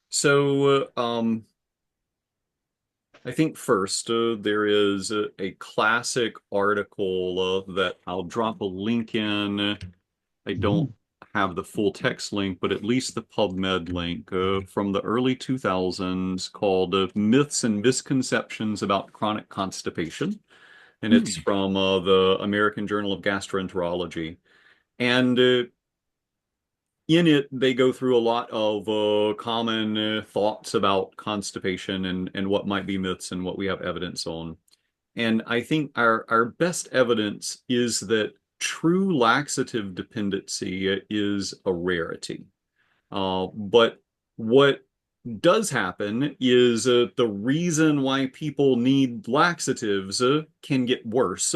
So, I think first, there is a classic article that I'll drop a link in. I don't Mhm. have the full text link, but at least the PubMed link from the early 2000s called Myths and Misconceptions About Chronic Constipation. And it's from the American Journal of Gastroenterology. And in it, they go through a lot of common thoughts about constipation and what might be myths and what we have evidence on. And I think our best evidence is that true laxative dependency is a rarity. But what does happen is the reason why people need laxatives can get worse,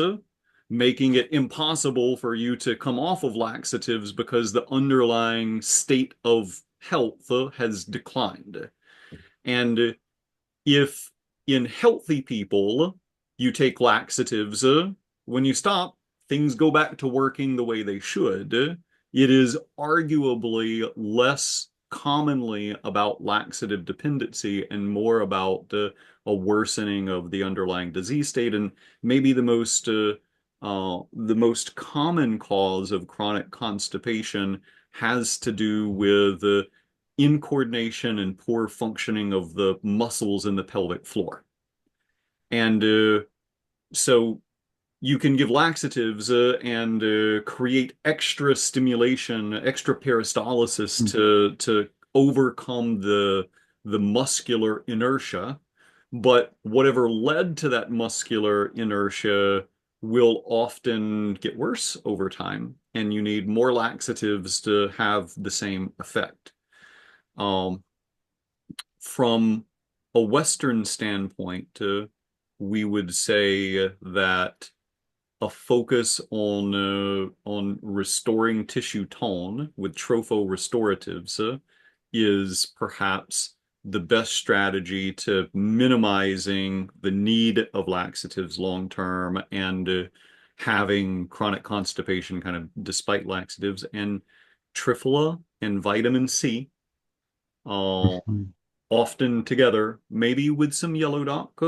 making it impossible for you to come off of laxatives because the underlying state of health has declined. And if in healthy people you take laxatives, when you stop, things go back to working the way they should. It is arguably less commonly about laxative dependency and more about a worsening of the underlying disease state. And maybe the most common cause of chronic constipation has to do with incoordination and poor functioning of the muscles in the pelvic floor. And so you can give laxatives and create extra stimulation, extra peristalsis to overcome the muscular inertia. But whatever led to that muscular inertia will often get worse over time, and you need more laxatives to have the same effect. Um, from a Western standpoint, we would say that a focus on restoring tissue tone with tropho-restoratives is perhaps the best strategy to minimizing the need of laxatives long term and having chronic constipation kind of despite laxatives. And triphala and vitamin C uh, Mhm. often together, maybe with some yellow dock,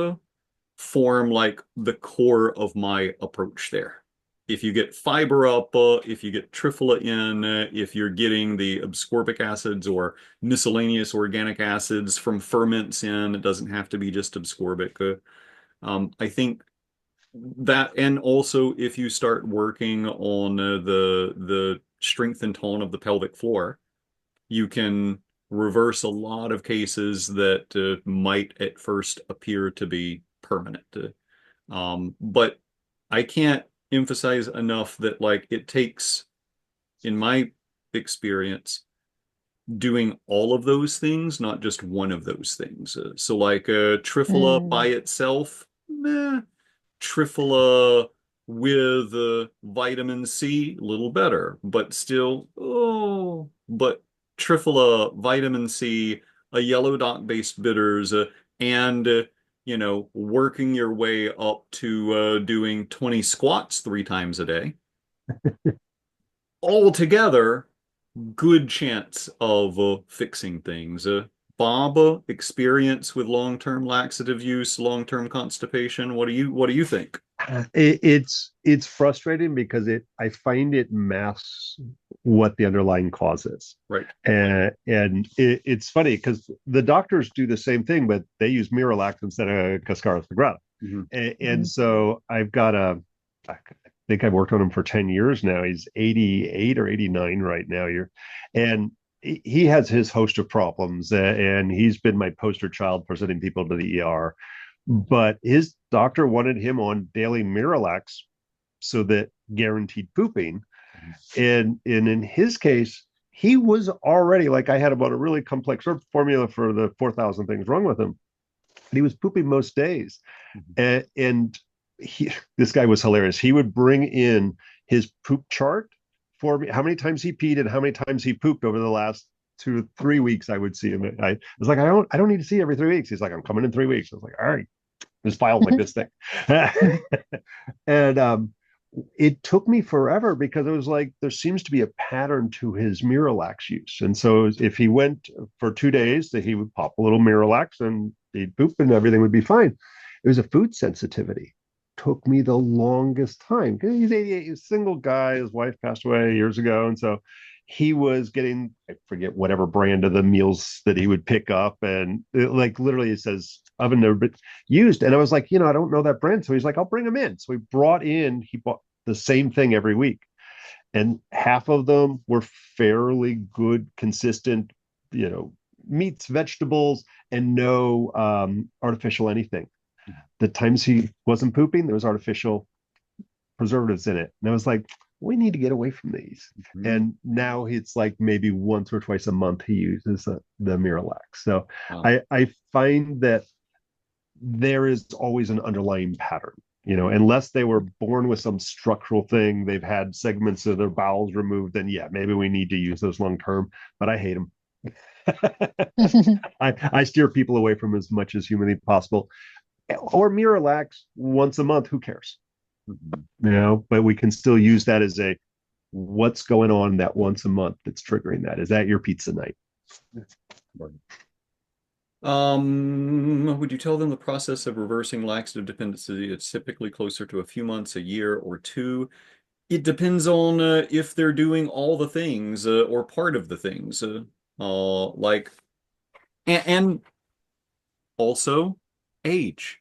form like the core of my approach there. If you get fiber up, if you get triphala in, if you're getting the ascorbic acids or miscellaneous organic acids from ferments in, it doesn't have to be just ascorbic. I think that, and also if you start working on the strength and tone of the pelvic floor, you can reverse a lot of cases that might at first appear to be permanent. But I can't emphasize enough that like it takes, in my experience, doing all of those things, not just one of those things. So like triphala by Mm. itself, meh. Triphala with vitamin C, a little better, but still, oh, but triphala, vitamin C, a yellow dot based bitters, and working your way up to doing 20 squats 3 times a day. Altogether, good chance of fixing things. Bob, experience with long-term laxative use, long-term constipation? What do you think? It's frustrating because I find it masks what the underlying cause is. Right. It's funny because the doctors do the same thing, but they use Miralax instead of Cascara Sagrada. Mhm. And so I think I've worked on him for 10 years now. He's 88 or 89 right now. And he has his host of problems, and he's been my poster child for sending people to the ER. But his doctor wanted him on daily Miralax so that guaranteed pooping. And in his case, he was already like I had about a really complex formula for the 4,000 things wrong with him. And he was pooping most days. And this guy was hilarious. He would bring in his poop chart for me, how many times he peed and how many times he pooped over the last 2 or 3 weeks. I would see him. I was like, I don't need to see every 3 weeks. He's like, I'm coming in 3 weeks. I was like, all right, this file like this thing. And it took me forever because it was like there seems to be a pattern to his Miralax use. And so if he went for 2 days, that he would pop a little Miralax and he'd poop and everything would be fine. It was a food sensitivity. Took me the longest time because he's 88, he's a single guy. His wife passed away years ago. And so he was getting, I forget whatever brand of the meals that he would pick up. And like literally it says oven never been used. And I was like, I don't know that brand. So he's like, I'll bring him in. So he bought the same thing every week. And half of them were fairly good, consistent, meats, vegetables, and no artificial anything. The times he wasn't pooping, there was artificial preservatives in it. And I was like, we need to get away from these. Mm-hmm. And now it's like maybe once or twice a month he uses the Miralax. So wow. I find that there is always an underlying pattern. Unless they were born with some structural thing, they've had segments of their bowels removed, then yeah, maybe we need to use those long term, but I hate them. I steer people away from as much as humanly possible. Or Miralax once a month, who cares? Mm-hmm. But we can still use that as what's going on that once a month that's triggering that. Is that your pizza night? Would you tell them the process of reversing laxative dependency is typically closer to a few months, a year, or two? It depends on if they're doing all the things or part of the things. And also age.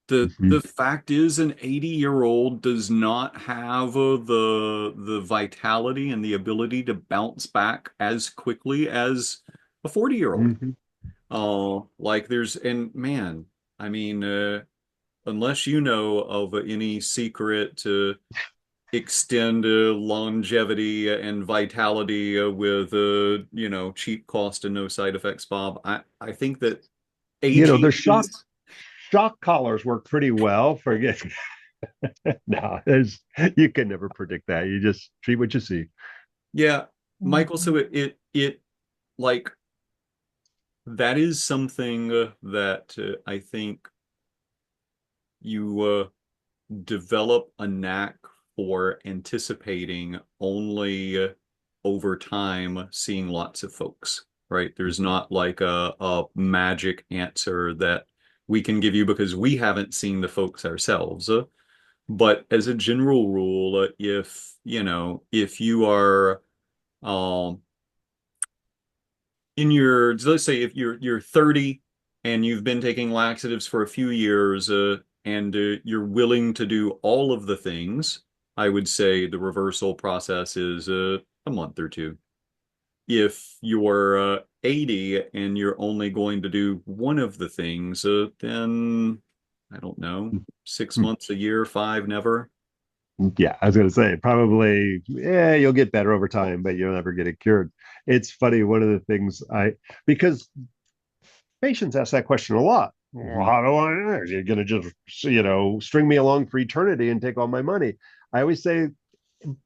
The fact is an 80-year-old does not have the vitality and the ability to bounce back as quickly as a 40-year-old. Mm-hmm. I mean, unless you know of any secret to extend longevity and vitality with cheap cost and no side effects, Bob, I think that aging the shock collars work pretty well for no, you can never predict that. You just treat what you see. Yeah, Michael, so it like that is something that I think you develop a knack for anticipating only over time, seeing lots of folks, right? There's not like a magic answer that we can give you because we haven't seen the folks ourselves. But as a general rule, if you are let's say if you're 30 and you've been taking laxatives for a few years and you're willing to do all of the things, I would say the reversal process is a month or two. If you're 80 and you're only going to do one of the things, then I don't know, 6 months, a year, 5, never. Yeah, I was going to say probably, you'll get better over time, but you'll never get it cured. It's funny. One of the things because patients ask that question a lot. Well, how do I know? Are you going to just, string me along for eternity and take all my money? I always say,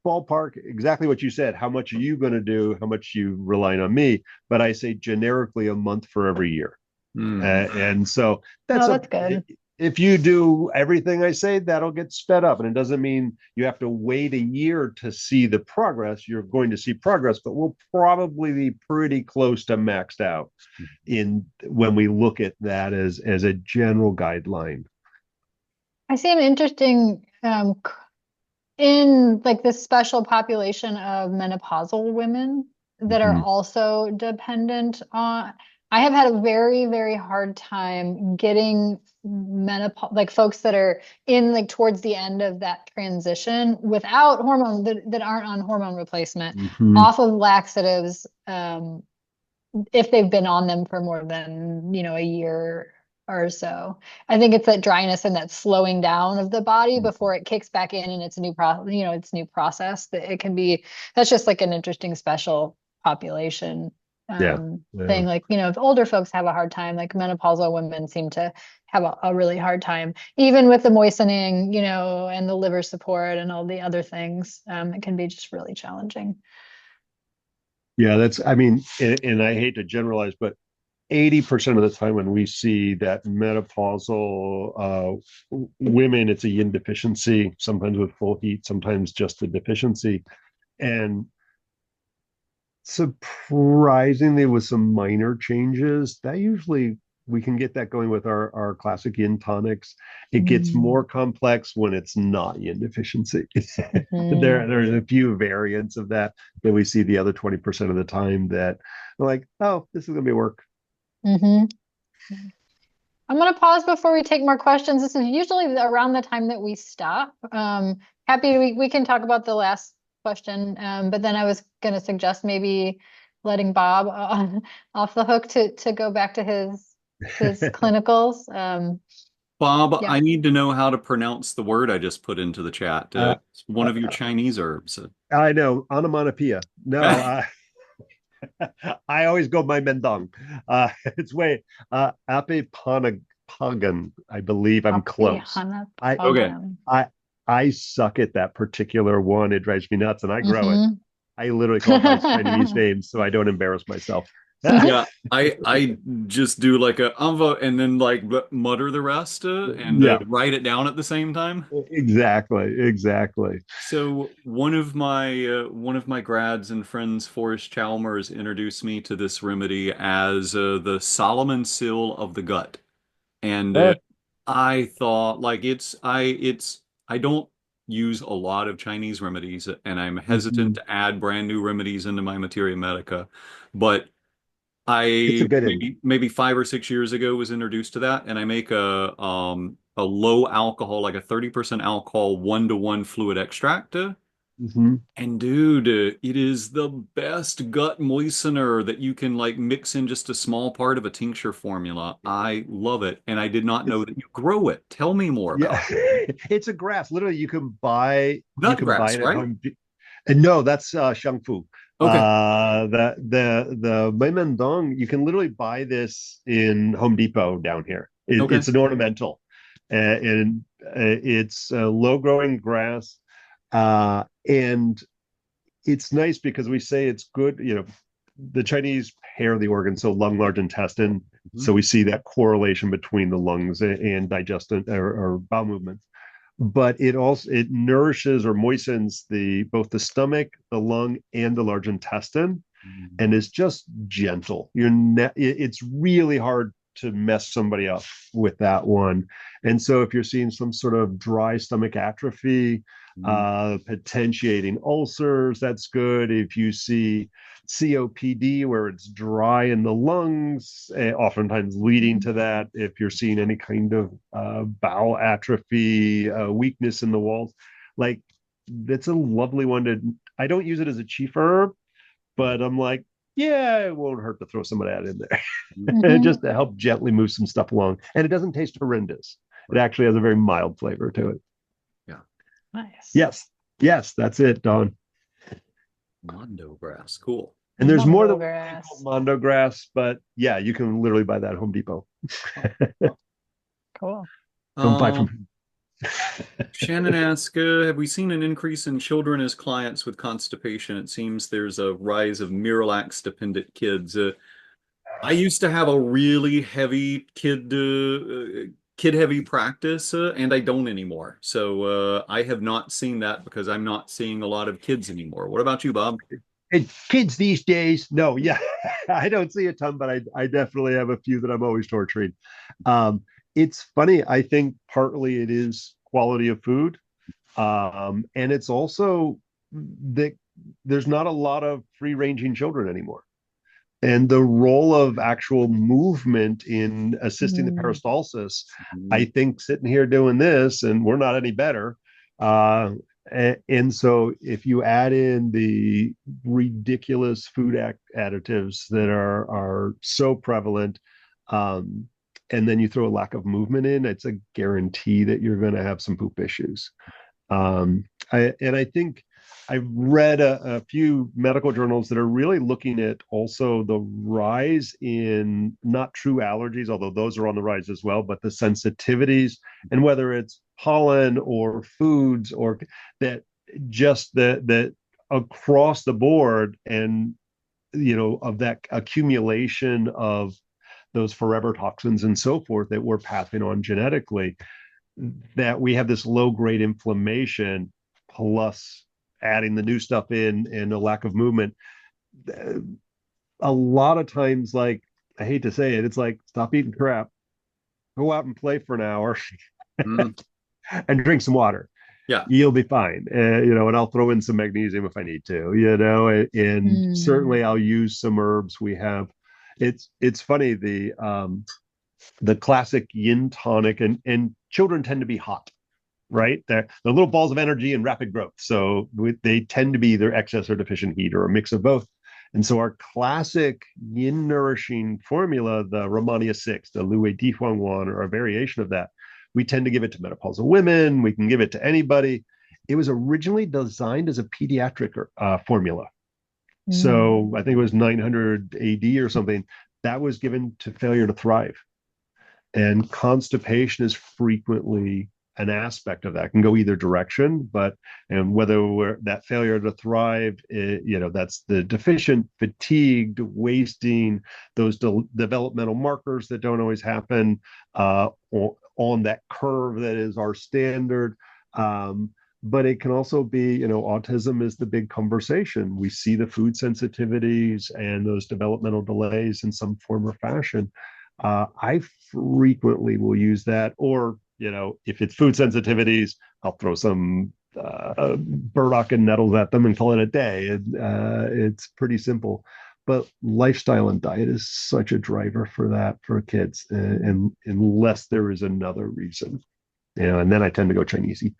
ballpark, exactly what you said. How much are you going to do? How much you relying on me? But I say generically a month for every year. And so that's good. if you do everything I say, that'll get sped up. And it doesn't mean you have to wait a year to see the progress. You're going to see progress, but we'll probably be pretty close to maxed out in when we look at that as a general guideline. I see an interesting in like this special population of menopausal women that are Mm-hmm. also dependent on, I have had a very, very hard time getting menopause, like folks that are in like towards the end of that transition without hormone that aren't on hormone replacement Mm-hmm. off of laxatives, if they've been on them for more than, a year or so. I think it's that dryness and that slowing down of the body before it kicks back in and it's a new its new process that it can be, that's just like an interesting special population Yeah. Yeah. thing. Like, if older folks have a hard time, like menopausal women seem to have a really hard time, even with the moistening, and the liver support and all the other things. It can be just really challenging. Yeah, I mean, and I hate to generalize, but 80% of the time when we see that menopausal women, it's a yin deficiency, sometimes with full heat, sometimes just a deficiency. And surprisingly, with some minor changes, that usually we can get that going with our classic yin tonics. It gets Mm. more complex when it's not yin deficiency. Mhm. There's a few variants of that we see the other 20% of the time that we're like, oh, this is gonna be work. Mhm. I'm going to pause before we take more questions. This is usually around the time that we stop. We can talk about the last question, but then I was going to suggest maybe letting Bob off the hook to go back to his clinicals. Bob, Yeah. I need to know how to pronounce the word I just put into the chat. uh, It's one of your uh, Chinese herbs. I know onomatopoeia. No, I always go my mendong. It's way apiponagan. I believe I'm close. I Okay. Apihanapagan. I I suck at that particular one. It drives me nuts, and I grow it. Mm-hmm. I literally call it by its Chinese name, so I don't embarrass myself. Yeah, I just do like a umva and then like mutter the rest and Yeah, write it down at the same time. exactly. So one of my grads and friends, Forrest Chalmers, introduced me to this remedy as the Solomon Seal of the gut, and Uh, I thought like I don't use a lot of Chinese remedies, and I'm hesitant mhm. to add brand new remedies into my Materia Medica, but It's a I good one. maybe 5 or 6 years ago was introduced to that, and I make a low alcohol, like a 30% alcohol 1-to-1 fluid extract. Mhm. And dude, it is the best gut moistener that you can like mix in just a small part of a tincture formula. I love it, and I did not know It's that you grow it. Tell me more yeah, about it's a grass. Literally, it. you can buy Nutgrass, it at right? Home. And no, that's Shang Fu. Okay, The Meimendong, you can literally buy this in Home Depot down here. okay. It's an ornamental, and it's a low growing grass, and it's nice because we say it's good. The Chinese pair the organs, so lung, large intestine. Mhm. So we see that correlation between the lungs and digestion or bowel movements, but it nourishes or moistens the both the stomach, the lung, and the large intestine, and is just gentle. It's really hard to mess somebody up with that one. And so if you're seeing some sort of dry stomach atrophy, Mhm. potentiating ulcers, that's good. If you see COPD where it's dry in the lungs, oftentimes leading to that. If you're seeing any kind of bowel atrophy, weakness in the walls, like that's a lovely one to. I don't use it as a chief herb, but I'm like, yeah, it won't hurt to throw some of that in there Hmm. just to help gently move some stuff along. And it doesn't taste horrendous. It Right. actually has a very mild flavor to it. Yeah. Nice. Yes, yes, that's it, Don. Mondo grass. Cool. And there's more Mondo that we say called grass. Mondo grass, but yeah, you can literally buy that at Home Depot. Cool. Don't buy Um, from. Shannon asks, have we seen an increase in children as clients with constipation? It seems there's a rise of Miralax dependent kids. I used to have a really heavy kid kid-heavy practice, and I don't anymore. So I have not seen that because I'm not seeing a lot of kids anymore. What about you, Bob? And kids these days, no, yeah, I don't see a ton, but I definitely have a few that I'm always torturing. Um, it's funny. I think partly it is quality of food, and it's also that there's not a lot of free ranging children anymore. And the role of actual movement in assisting the Mm. peristalsis, I think sitting here doing this, and we're not any better. And so if you add in the ridiculous food additives that are so prevalent, um, and then you throw a lack of movement in, it's a guarantee that you're going to have some poop issues. I think I've read a few medical journals that are really looking at also the rise in not true allergies, although those are on the rise as well, but the sensitivities, and whether it's pollen or foods or that, just that across the board, and of that accumulation of those forever toxins and so forth that we're passing on genetically, that we have this low grade inflammation plus adding the new stuff in and a lack of movement. A lot of times, like, I hate to say it, it's like, stop eating crap, go out and play for an hour Mm, and drink some water. yeah. You'll be fine. And I'll throw in some magnesium if I need to, and Mm. certainly I'll use some herbs. We have, it's funny, the classic yin tonic, and children tend to be hot, right? They're little balls of energy and rapid growth. So they tend to be either excess or deficient heat or a mix of both. And so our classic yin nourishing formula, the Romania 6, the Lue Dihuang 1, or a variation of that, we tend to give it to menopausal women. We can give it to anybody. It was originally designed as a pediatric formula. So I think it was 900 AD or something. That was given to failure to thrive. And constipation is frequently an aspect of that. It can go either direction, but and whether that failure to thrive, that's the deficient, fatigued, wasting, those developmental markers that don't always happen on that curve that is our standard. But it can also be, autism is the big conversation. We see the food sensitivities and those developmental delays in some form or fashion. I frequently will use that, or if it's food sensitivities, I'll throw some burdock and nettles at them and call it a day. And it's pretty simple. But lifestyle and diet is such a driver for that for kids, and unless there is another reason, and then I tend to go Chinesey.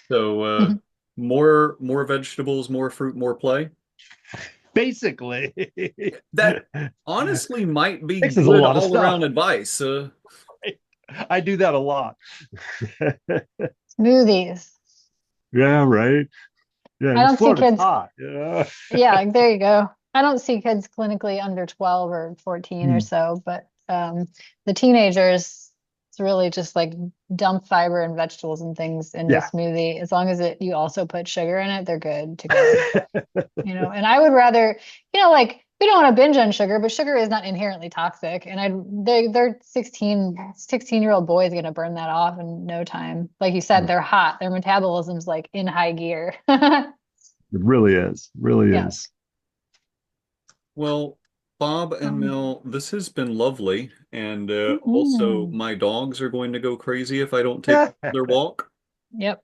So more vegetables, more fruit, more play. Basically, That honestly might be mixes a good lot of all stuff. around advice. I do that a lot. Smoothies. Yeah, right. Yeah, I it's don't see Florida's kids. hot. Yeah. Yeah, there you go. I don't see kids clinically under 12 or 14 or Hmm. so, but the teenagers, it's really just like dump fiber and vegetables and things into a Yeah. smoothie. As long as you also put sugar in it, they're good to go. And I would rather, like we don't want to binge on sugar, but sugar is not inherently toxic. And they're 16-year-old boys going to burn that off in no time. Like you said, they're hot. Their metabolism's like in high gear. It really is. Really Yeah. is. Well, Bob and Um, Mel, this has been lovely. And also, mhm. my dogs are going to go crazy if I don't take their walk. Yep.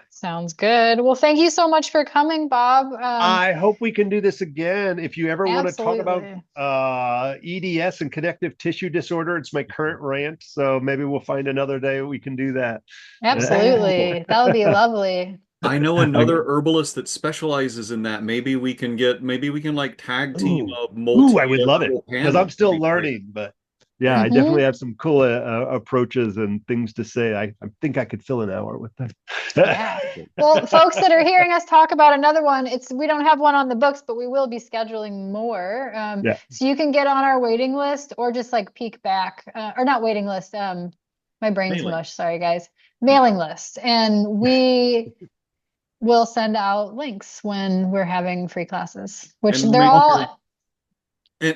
Sounds good. Well, thank you so much for coming, Bob. I hope we can do this again. If you ever want to talk about Absolutely. EDS and connective tissue disorder, it's my current rant. So maybe we'll find another day we can do that. Absolutely. That would be lovely. I know another herbalist that specializes in that. Maybe we can like tag team Ooh, a ooh, I would love it multi-herbal because I'm panel. That'd still be great. learning. But yeah, I definitely Hmm. have some cool approaches and things to say. I think I could fill an hour with them. Yeah. Well, folks that are hearing us talk about another one, we don't have one on the books, but we will be scheduling more. Yeah. So you can get on our waiting list or just like peek back, or not waiting list. My brain's Mailing. mush. Sorry, guys. Mailing list, and we will send out links when we're having free classes, which And we'll they're make sure all.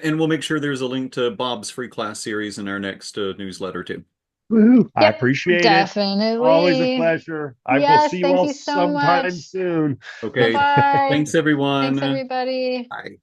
and we'll make sure there's a link to Bob's free class series in our next newsletter too. Woo, I Yep, appreciate it. Always a definitely. pleasure. I will Yes, see you thank all you so sometime much. soon. Okay. Bye-bye. Thanks, everyone. Thanks, everybody. Bye.